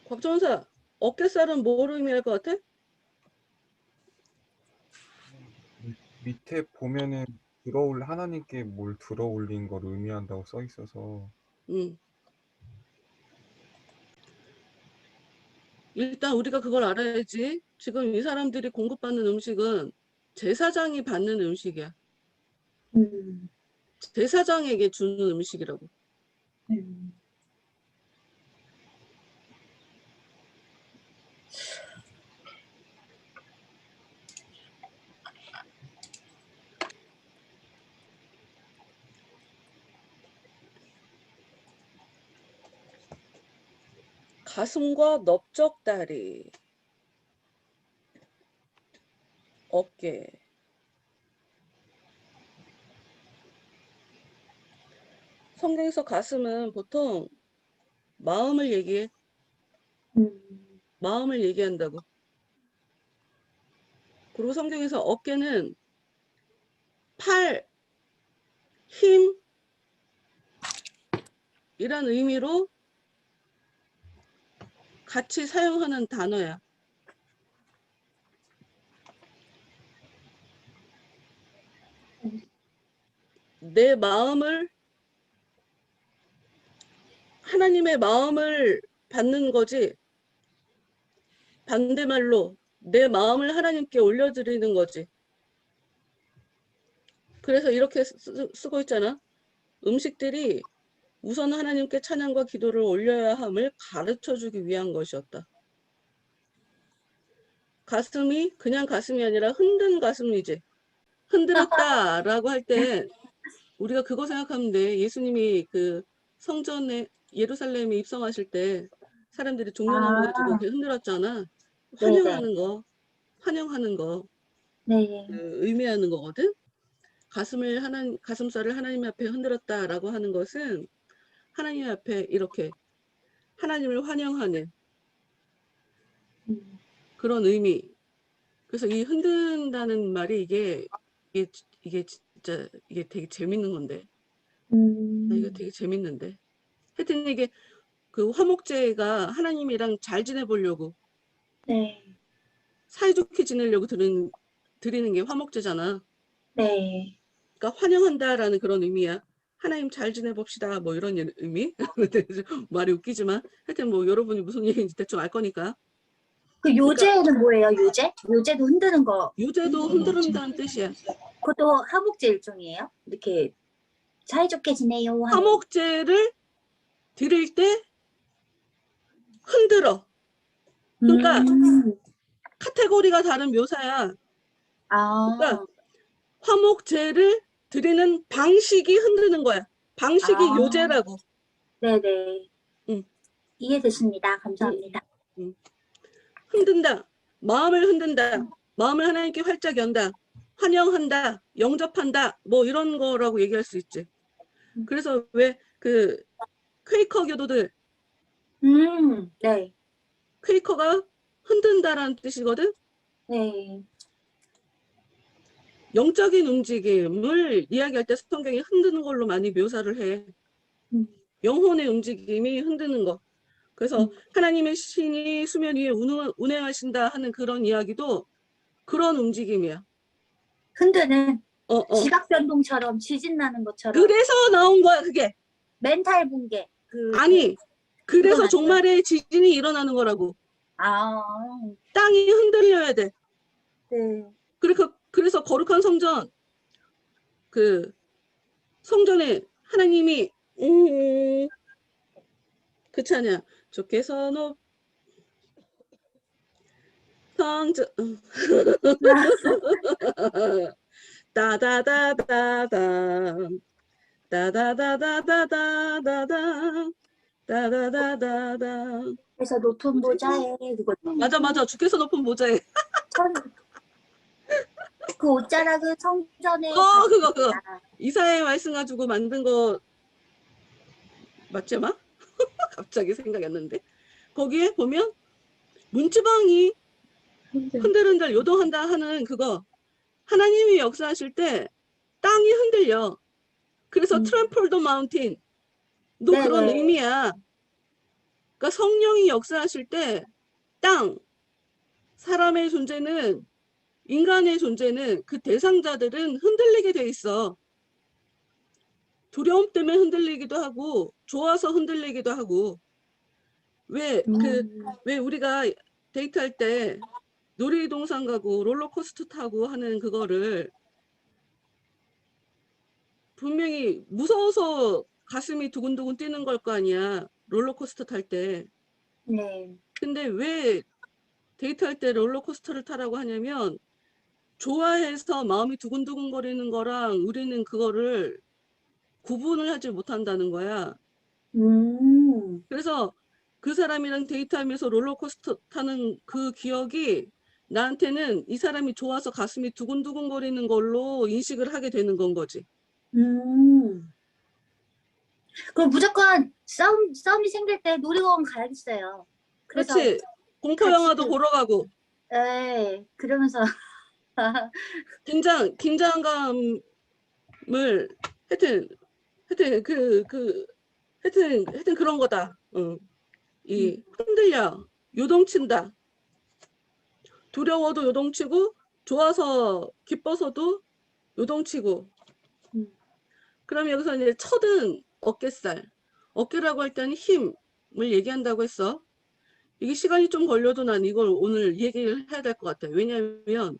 S1: 곽정사 어깨살은 뭘 의미할 것 같아?
S4: 밑에 보면은 하나님께 뭘 들어 올린 걸 의미한다고 써 있어서
S1: 음. 일단 우리가 그걸 알아야지. 지금 이 사람들이 공급받는 음식은 제사장이 받는 음식이야.
S2: 음,
S1: 제사장에게 주는 음식이라고.
S2: 음.
S1: 가슴과 넓적다리, 어깨. 성경에서 가슴은 보통 마음을 얘기해.
S2: 음,
S1: 마음을 얘기한다고. 그리고 성경에서 어깨는 팔, 힘, 이란 의미로 같이 사용하는 단어야. 내 마음을, 하나님의 마음을 받는 거지. 반대말로 내 마음을 하나님께 올려드리는 거지. 그래서 이렇게 쓰고 있잖아. 음식들이 우선 하나님께 찬양과 기도를 올려야 함을 가르쳐주기 위한 것이었다. 가슴이 그냥 가슴이 아니라 흔든 가슴이지. 흔들었다라고 할 때 우리가 그거 생각하면 돼. 예수님이 그 성전에 예루살렘에 입성하실 때 사람들이 종려나무 가지고
S2: 아,
S1: 이렇게 흔들었잖아.
S2: 네네.
S1: 환영하는 거, 환영하는 거,
S2: 네.
S1: 의미하는 거거든. 가슴살을 하나님 앞에 흔들었다라고 하는 것은 하나님 앞에 이렇게 하나님을 환영하는
S2: 음,
S1: 그런 의미. 그래서 이 흔든다는 말이 이게 진짜 이게 되게 재밌는 건데. 이거 되게 재밌는데. 하여튼 이게 그 화목제가 하나님이랑 잘 지내보려고
S2: 네.
S1: 사이좋게 지내려고 드리는 게 화목제잖아.
S2: 네.
S1: 그러니까 환영한다라는 그런 의미야. 하나님 잘 지내봅시다. 뭐 이런 의미? 말이 웃기지만 하여튼 뭐 여러분이 무슨 얘기인지 대충 알 거니까.
S2: 그
S1: 그러니까
S2: 요제는 뭐예요? 요제? 요제도 흔드는 거.
S1: 유제도 흔들은다는 뜻이야.
S2: 그것도 화목제 일종이에요? 이렇게 사이좋게 지내요 하는.
S1: 화목제를 드릴 때 흔들어. 그러니까
S2: 음,
S1: 카테고리가 다른 묘사야. 그러니까
S2: 아,
S1: 화목제를 드리는 방식이 흔드는 거야. 방식이
S2: 아,
S1: 요제라고.
S2: 네네.
S1: 응,
S2: 이해됐습니다.
S1: 응,
S2: 감사합니다.
S1: 응. 흔든다. 마음을 흔든다. 마음을 하나님께 활짝 연다. 환영한다. 영접한다. 뭐 이런 거라고 얘기할 수 있지. 그래서 왜 그 퀘이커 교도들,
S2: 네.
S1: 퀘이커가 흔든다라는 뜻이거든.
S2: 네.
S1: 영적인 움직임을 이야기할 때 성경이 흔드는 걸로 많이 묘사를 해.
S2: 음,
S1: 영혼의 움직임이 흔드는 거. 그래서
S2: 음.
S1: 하나님의 신이 수면 위에 운행하신다 하는 그런 이야기도 그런 움직임이야.
S2: 흔드는
S1: 어, 어.
S2: 지각 변동처럼 지진 나는 것처럼
S1: 그래서 나온 거야, 그게.
S2: 멘탈 붕괴
S1: 아니,
S2: 그건
S1: 그래서
S2: 아니고요.
S1: 종말에 지진이 일어나는 거라고.
S2: 아,
S1: 땅이 흔들려야 돼.
S2: 네.
S1: 그래서 거룩한 성전, 그 성전에 하나님이 그 찬양 주께서 성전 따다다다다 따다다다다다다 따다다다다.
S2: 그래서 높은
S1: 뭐지?
S2: 보좌에 그거
S1: 맞아. 주께서 높은 보좌에.
S2: 천, 그 옷자락은 성전에
S1: 그거.
S2: 가득했다.
S1: 이사야의 말씀 가지고 만든 거 맞지, 마? 갑자기 생각이 안 나는데. 거기에 보면 문지방이 흔들흔들 요동한다 하는 그거. 하나님이 역사하실 때 땅이 흔들려. 그래서
S2: 음,
S1: 트램폴드 마운틴도 그런
S2: 네네.
S1: 의미야. 그러니까 성령이 역사하실 때 땅, 사람의 존재는, 인간의 존재는 그 대상자들은 흔들리게 돼 있어. 두려움 때문에 흔들리기도 하고 좋아서 흔들리기도 하고. 왜 우리가 데이트할 때 놀이동산 가고 롤러코스터 타고 하는 그거를 분명히 무서워서 가슴이 두근두근 뛰는 걸 거 아니야. 롤러코스터 탈 때.
S2: 네.
S1: 근데 왜 데이트할 때 롤러코스터를 타라고 하냐면 좋아해서 마음이 두근두근 거리는 거랑 우리는 그거를 구분을 하지 못한다는 거야. 그래서 그 사람이랑 데이트하면서 롤러코스터 타는 그 기억이 나한테는 이 사람이 좋아서 가슴이 두근두근 거리는 걸로 인식을 하게 되는 건 거지.
S2: 그럼 무조건 싸움이 생길 때 놀이공원 가야겠어요. 그래서
S1: 그렇지. 공포
S2: 같이,
S1: 영화도 보러 가고
S2: 네, 그러면서
S1: 긴장감을 하여튼 하여튼 그런 거다. 이 흔들려 요동친다. 두려워도 요동치고 좋아서 기뻐서도 요동치고. 그럼 여기서 이제 첫은 어깨살. 어깨라고 할 때는 힘을 얘기한다고 했어. 이게 시간이 좀 걸려도 난 이걸 오늘 얘기를 해야 될 것 같아. 왜냐하면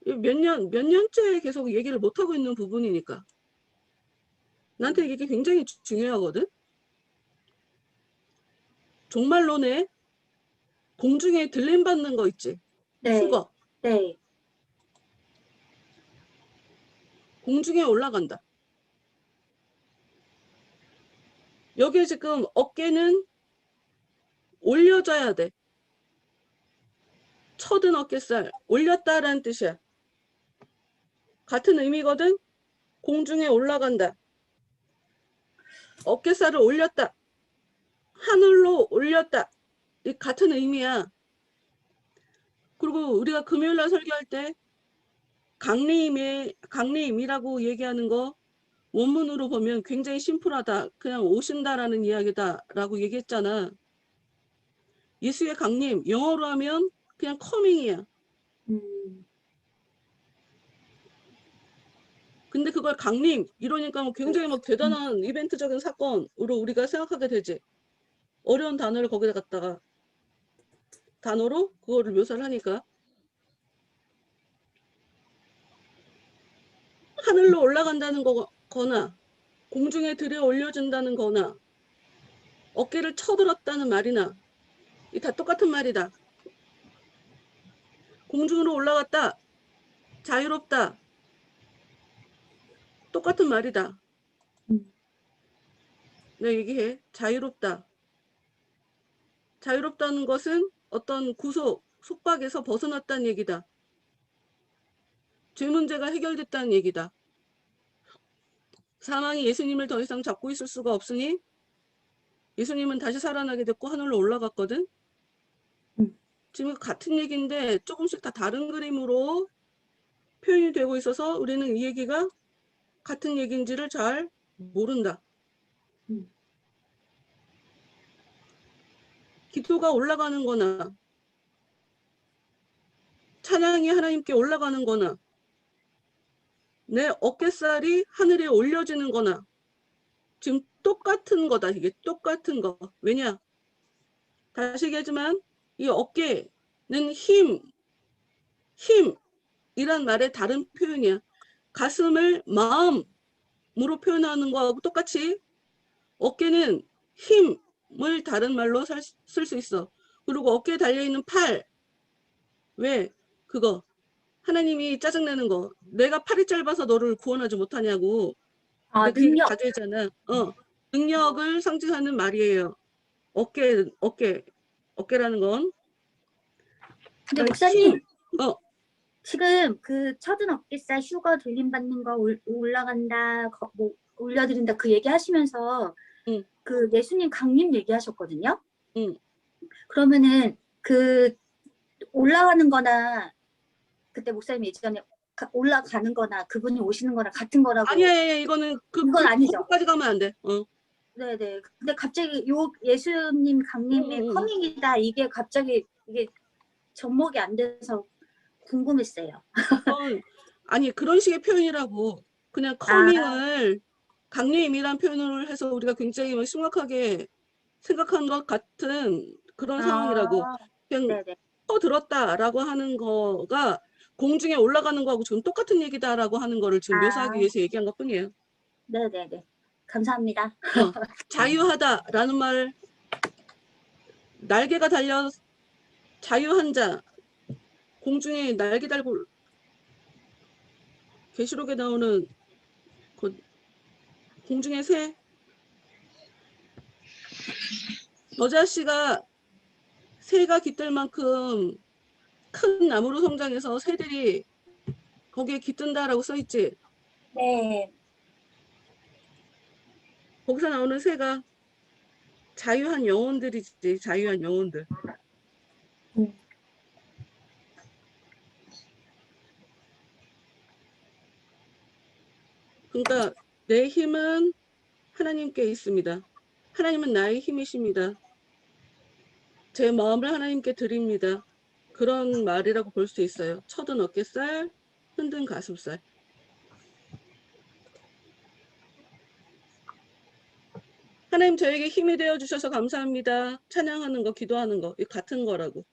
S1: 몇 년째 계속 얘기를 못 하고 있는 부분이니까. 나한테 이게 굉장히 중요하거든. 종말론에 공중에 들림 받는 거 있지.
S2: 네,
S1: 수거.
S2: 네.
S1: 공중에 올라간다. 여기에 지금 어깨는 올려줘야 돼. 첫은 어깨살 올렸다라는 뜻이야. 같은 의미거든. 공중에 올라간다. 어깨살을 올렸다. 하늘로 올렸다. 이 같은 의미야. 그리고 우리가 금요일날 설교할 때 강림이라고 얘기하는 거 원문으로 보면 굉장히 심플하다. 그냥 오신다라는 이야기다라고 얘기했잖아. 예수의 강림, 영어로 하면 그냥 커밍이야. 근데 그걸 강림 이러니까 뭐 굉장히 막 대단한 이벤트적인 사건으로 우리가 생각하게 되지. 어려운 단어를 거기다 갖다가 단어로 그거를 묘사를 하니까. 하늘로 올라간다는 거나 공중에 들여 올려준다는 거나 어깨를 쳐들었다는 말이나 이 다 똑같은 말이다. 공중으로 올라갔다. 자유롭다. 똑같은 말이다. 내가 얘기해. 자유롭다. 자유롭다는 것은 어떤 속박에서 벗어났다는 얘기다. 죄 문제가 해결됐다는 얘기다. 사망이 예수님을 더 이상 잡고 있을 수가 없으니 예수님은 다시 살아나게 됐고 하늘로 올라갔거든. 지금 같은 얘기인데 조금씩 다 다른 그림으로 표현이 되고 있어서 우리는 이 얘기가 같은 얘기인지를 잘 모른다. 기도가 올라가는 거나 찬양이 하나님께 올라가는 거나 내 어깨살이 하늘에 올려지는 거나 지금 똑같은 거다. 이게 똑같은 거. 왜냐? 다시 얘기하지만 이 어깨는 힘이란 말의 다른 표현이야. 가슴을 마음으로 표현하는 거하고 똑같이 어깨는 힘을 다른 말로 쓸 수 있어. 그리고 어깨에 달려있는 팔. 왜? 그거. 하나님이 짜증내는 거. 내가 팔이 짧아서 너를 구원하지 못하냐고. 근데 그
S2: 능력.
S1: 가져있잖아. 능력을 상징하는 말이에요. 어깨라는 건.
S2: 근데 목사님,
S1: 힘.
S2: 지금 그 첫은 어깨살 휴거 들림 받는 거 올라간다, 뭐 올려드린다 그 얘기 하시면서 그 예수님 강림 얘기하셨거든요. 그러면은 그 올라가는 거나 그때 목사님 예전에 올라가는 거나 그분이 오시는 거랑 같은 거라고.
S1: 아니야, 이거는
S2: 그건 아니죠.
S1: 거기까지 가면 안 돼.
S2: 네네. 근데 갑자기 예수님 강림의 커밍이다 이게 갑자기 이게 접목이 안 돼서 궁금했어요.
S1: 아니 그런 식의 표현이라고. 그냥 커밍을 강림이란 표현을 해서 우리가 굉장히 심각하게 생각한 것 같은 그런 상황이라고.
S2: 아,
S1: 그냥
S2: 네네.
S1: 들었다라고 하는 거가 공중에 올라가는 거하고 지금 똑같은 얘기다라고 하는 거를 지금 묘사하기
S2: 아,
S1: 위해서 얘기한 것뿐이에요.
S2: 네네네. 감사합니다.
S1: 자유하다라는 말, 날개가 달려 자유한 자, 공중에 날개 달고 계시록에 나오는 그 공중의 새, 저자씨가 새가 깃들 만큼 큰 나무로 성장해서 새들이 거기에 깃든다라고 써있지.
S2: 네.
S1: 거기서 나오는 새가 자유한 영혼들이지. 자유한 영혼들.
S2: 음.
S1: 그러니까 내 힘은 하나님께 있습니다. 하나님은 나의 힘이십니다. 제 마음을 하나님께 드립니다. 그런 말이라고 볼 수 있어요. 쳐든 어깨살, 흔든 가슴살. 하나님 저에게 힘이 되어 주셔서 감사합니다. 찬양하는 거, 기도하는 거, 이 같은 거라고.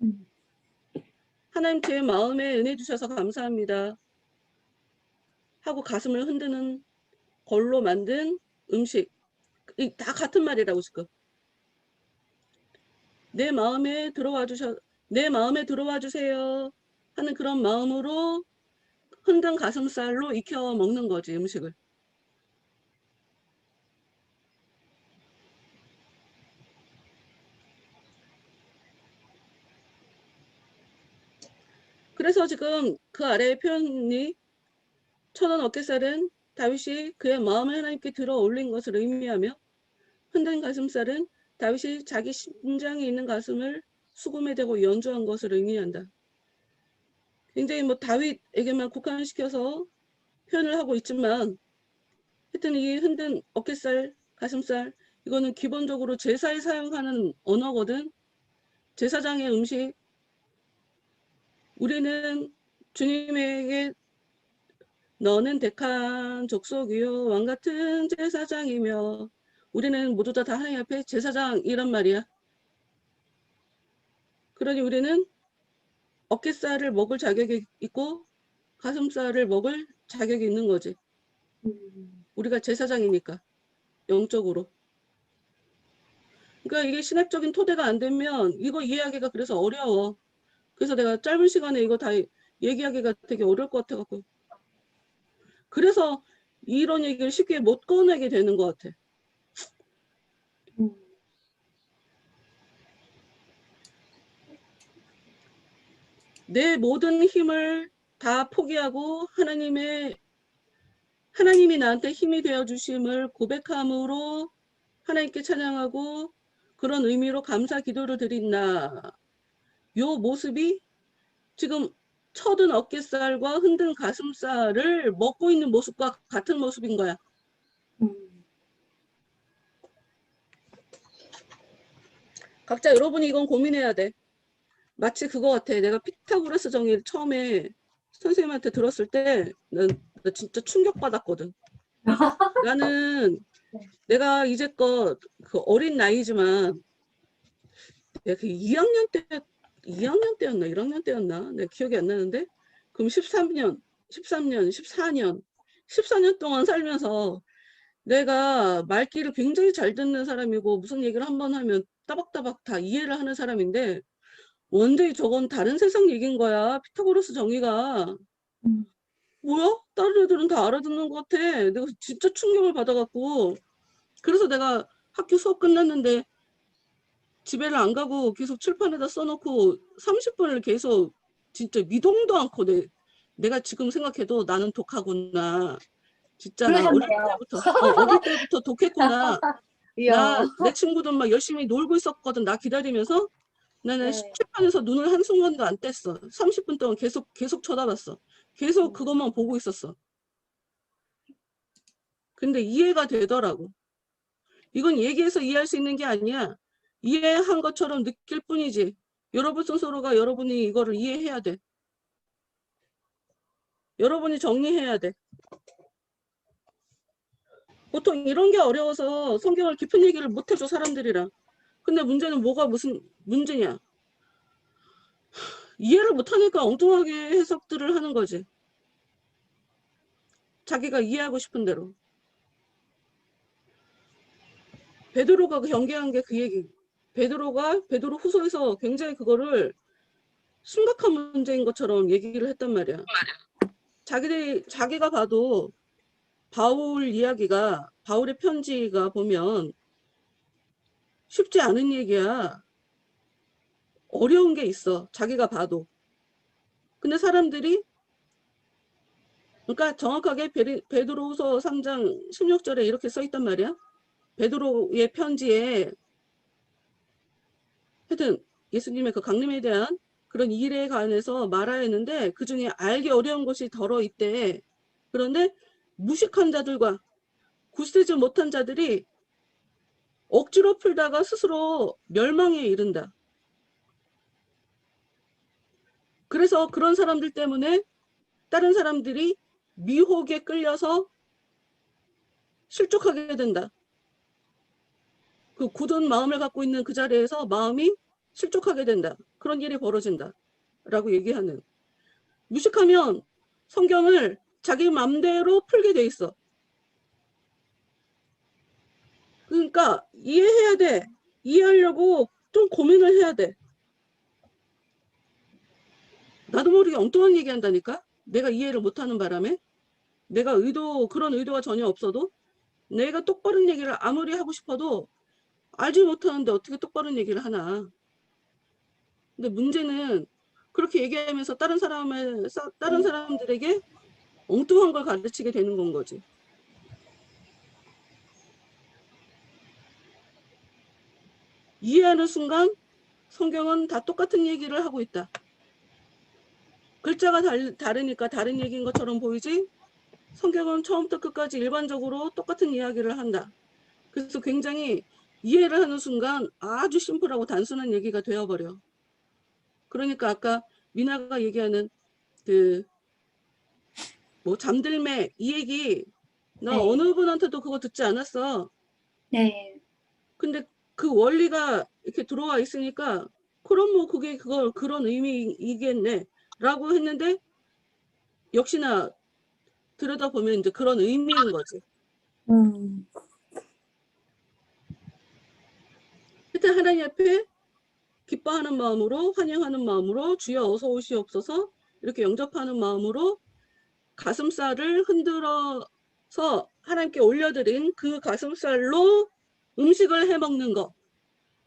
S2: 음.
S1: 하나님 제 마음에 은혜 주셔서 감사합니다. 하고 가슴을 흔드는 걸로 만든 음식. 다 같은 말이라고 지금. 내 마음에 들어와 주세요 하는 그런 마음으로 흔든 가슴살로 익혀 먹는 거지, 음식을. 그래서 지금 그 아래의 표현이 천원 어깨살은 다윗이 그의 마음을 하나님께 들어 올린 것을 의미하며, 흔든 가슴살은 다윗이 자기 심장에 있는 가슴을 수금에 대고 연주한 것을 의미한다. 굉장히 다윗에게만 국한시켜서 표현을 하고 있지만, 하여튼 이 흔든 어깨살, 가슴살, 이거는 기본적으로 제사에 사용하는 언어거든. 제사장의 음식. 우리는 주님에게 너는 택한 족속이요 왕 같은 제사장이며, 우리는 모두 다 하나님 앞에 제사장이란 말이야. 그러니 우리는 어깨살을 먹을 자격이 있고 가슴살을 먹을 자격이 있는 거지. 우리가 제사장이니까, 영적으로. 그러니까 이게 신학적인 토대가 안 되면 이거 이해하기가 그래서 어려워. 그래서 내가 짧은 시간에 이거 다 얘기하기가 되게 어려울 것 같아갖고. 그래서 이런 얘기를 쉽게 못 꺼내게 되는 것 같아. 내 모든 힘을 다 포기하고 하나님이 나한테 힘이 되어 주심을 고백함으로 하나님께 찬양하고 그런 의미로 감사 기도를 드린다. 요 모습이 지금 쳐든 어깨살과 흔든 가슴살을 먹고 있는 모습과 같은 모습인 거야. 각자 여러분이 이건 고민해야 돼. 마치 그거 같아. 내가 피타고라스 정의를 처음에 선생님한테 들었을 때 나 진짜 충격받았거든. 나는 내가 이제껏 그 어린 나이지만 내가 그 2학년 때였나 1학년 때였나 내가 기억이 안 나는데, 그럼 14년 동안 살면서 내가 말귀를 굉장히 잘 듣는 사람이고 무슨 얘기를 한번 하면 따박따박 다 이해를 하는 사람인데, 완전히 저건 다른 세상 얘기인 거야. 피타고라스 정의가. 뭐야? 다른 애들은 다 알아듣는 것 같아. 내가 진짜 충격을 받아갖고. 그래서 내가 학교 수업 끝났는데 집에를 안 가고 계속 칠판에다 써놓고 30분을 계속 진짜 미동도 않고 내가 지금 생각해도 나는 독하구나. 진짜 나 어릴
S2: 그러셨네요.
S1: 때부터 독했구나.
S2: 이야.
S1: 내 친구들 막 열심히 놀고 있었거든. 나 기다리면서. 나는
S2: 네.
S1: 칠판에서 눈을 한순간도 안 뗐어. 30분 동안 계속 쳐다봤어. 계속 그것만 보고 있었어. 근데 이해가 되더라고. 이건 얘기해서 이해할 수 있는 게 아니야. 이해한 것처럼 느낄 뿐이지. 여러분 스스로가 여러분이 이거를 이해해야 돼. 여러분이 정리해야 돼. 보통 이런 게 어려워서 성경을 깊은 얘기를 못 해줘, 사람들이랑. 근데 문제는 뭐가 무슨 문제냐? 이해를 못하니까 엉뚱하게 해석들을 하는 거지. 자기가 이해하고 싶은 대로. 베드로가 경계한 게 그 얘기. 베드로 후서에서 굉장히 그거를 심각한 문제인 것처럼 얘기를 했단 말이야. 자기가 봐도 바울의 편지가 보면 쉽지 않은 얘기야. 어려운 게 있어. 자기가 봐도. 근데 사람들이, 그러니까 정확하게 베드로후서 3장 16절에 이렇게 써 있단 말이야. 베드로의 편지에 하여튼 예수님의 그 강림에 대한 그런 일에 관해서 말하였는데 그 중에 알기 어려운 것이 덜어 있대. 그런데 무식한 자들과 굳세지 못한 자들이 억지로 풀다가 스스로 멸망에 이른다. 그래서 그런 사람들 때문에 다른 사람들이 미혹에 끌려서 실족하게 된다. 그 굳은 마음을 갖고 있는 그 자리에서 마음이 실족하게 된다. 그런 일이 벌어진다. 라고 얘기하는. 무식하면 성경을 자기 맘대로 풀게 돼 있어. 그러니까 이해해야 돼. 이해하려고 좀 고민을 해야 돼. 나도 모르게 엉뚱한 얘기한다니까? 내가 이해를 못하는 바람에? 내가 그런 의도가 전혀 없어도? 내가 똑바른 얘기를 아무리 하고 싶어도 알지 못하는데 어떻게 똑바른 얘기를 하나? 근데 문제는 그렇게 얘기하면서 다른 사람들에게 엉뚱한 걸 가르치게 되는 건 거지. 이해하는 순간 성경은 다 똑같은 얘기를 하고 있다. 글자가 다르니까 다른 얘기인 것처럼 보이지 성경은 처음부터 끝까지 일반적으로 똑같은 이야기를 한다. 그래서 굉장히 이해를 하는 순간 아주 심플하고 단순한 얘기가 되어버려. 그러니까 아까 미나가 얘기하는 잠들매 이 얘기 나
S2: 네.
S1: 어느 분한테도 그거 듣지 않았어.
S2: 네.
S1: 근데 그 원리가 이렇게 들어와 있으니까 그럼 뭐 그런 의미이겠네 라고 했는데 역시나 들여다보면 이제 그런 의미인 거지. 하여튼 하나님 앞에 기뻐하는 마음으로 환영하는 마음으로 주여 어서 오시옵소서 이렇게 영접하는 마음으로 가슴살을 흔들어서 하나님께 올려드린 그 가슴살로 음식을 해먹는 거.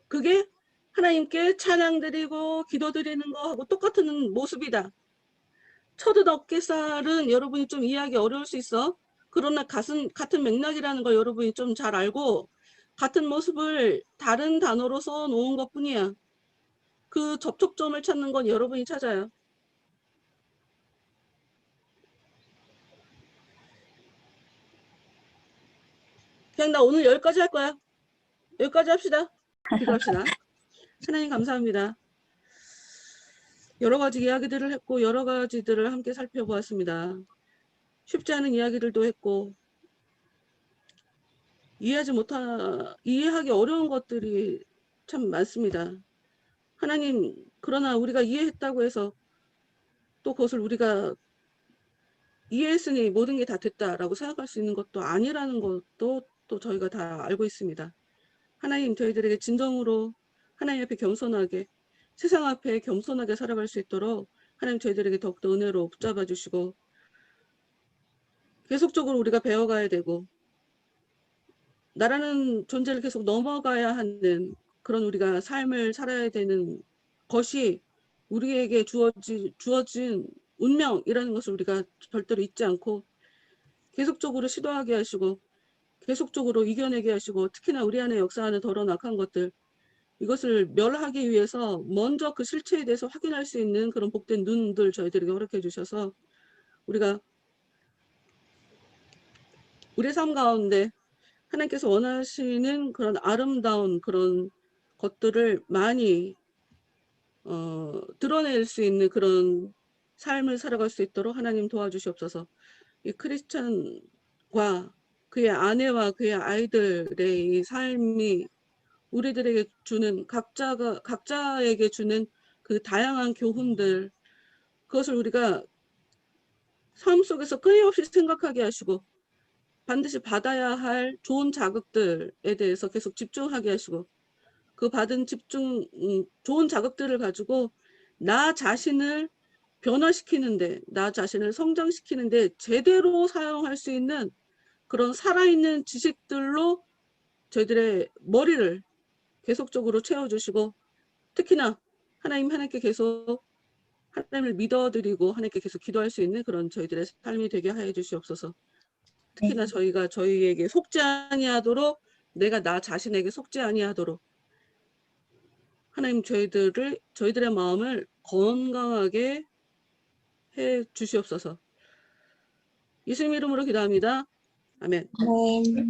S1: 그게 하나님께 찬양 드리고 기도 드리는 거하고 똑같은 모습이다. 처듯 어깨살은 여러분이 좀 이해하기 어려울 수 있어. 그러나 같은 맥락이라는 걸 여러분이 좀 잘 알고 같은 모습을 다른 단어로 써놓은 것뿐이야. 그 접촉점을 찾는 건 여러분이 찾아요. 그냥 나 오늘 여기까지 할 거야. 여기까지 합시다. 기도합시다. 하나님 감사합니다. 여러 가지 이야기들을 했고 여러 가지들을 함께 살펴보았습니다. 쉽지 않은 이야기들도 했고 이해하기 어려운 것들이 참 많습니다. 하나님, 그러나 우리가 이해했다고 해서 또 그것을 우리가 이해했으니 모든 게 다 됐다라고 생각할 수 있는 것도 아니라는 것도 또 저희가 다 알고 있습니다. 하나님, 저희들에게 진정으로 하나님 앞에 겸손하게 세상 앞에 겸손하게 살아갈 수 있도록 하나님 저희들에게 더욱더 은혜로 붙잡아 주시고 계속적으로 우리가 배워가야 되고 나라는 존재를 계속 넘어가야 하는 그런 우리가 삶을 살아야 되는 것이 우리에게 주어진 운명이라는 것을 우리가 절대로 잊지 않고 계속적으로 시도하게 하시고 계속적으로 이겨내게 하시고 특히나 우리 안에 역사하는 더러운 악한 것들 이것을 멸하기 위해서 먼저 그 실체에 대해서 확인할 수 있는 그런 복된 눈들 저희들에게 허락해 주셔서 우리가 우리의 삶 가운데 하나님께서 원하시는 그런 아름다운 그런 것들을 많이 드러낼 수 있는 그런 삶을 살아갈 수 있도록 하나님 도와주시옵소서. 이 크리스찬과 그의 아내와 그의 아이들의 이 삶이 우리들에게 주는 각자에게 주는 그 다양한 교훈들, 그것을 우리가 삶 속에서 끊임없이 생각하게 하시고 반드시 받아야 할 좋은 자극들에 대해서 계속 집중하게 하시고 그 받은 좋은 자극들을 가지고 나 자신을 변화시키는데, 나 자신을 성장시키는데 제대로 사용할 수 있는 그런 살아있는 지식들로 저희들의 머리를 계속적으로 채워주시고, 특히나 하나님께 계속 하나님을 믿어드리고 하나님께 계속 기도할 수 있는 그런 저희들의 삶이 되게 하여 주시옵소서. 특히나 저희가 저희에게 속지 아니하도록, 내가 나 자신에게 속지 아니하도록 하나님 저희들의 마음을 건강하게 해 주시옵소서. 예수님 이름으로 기도합니다. 아멘.
S3: 네.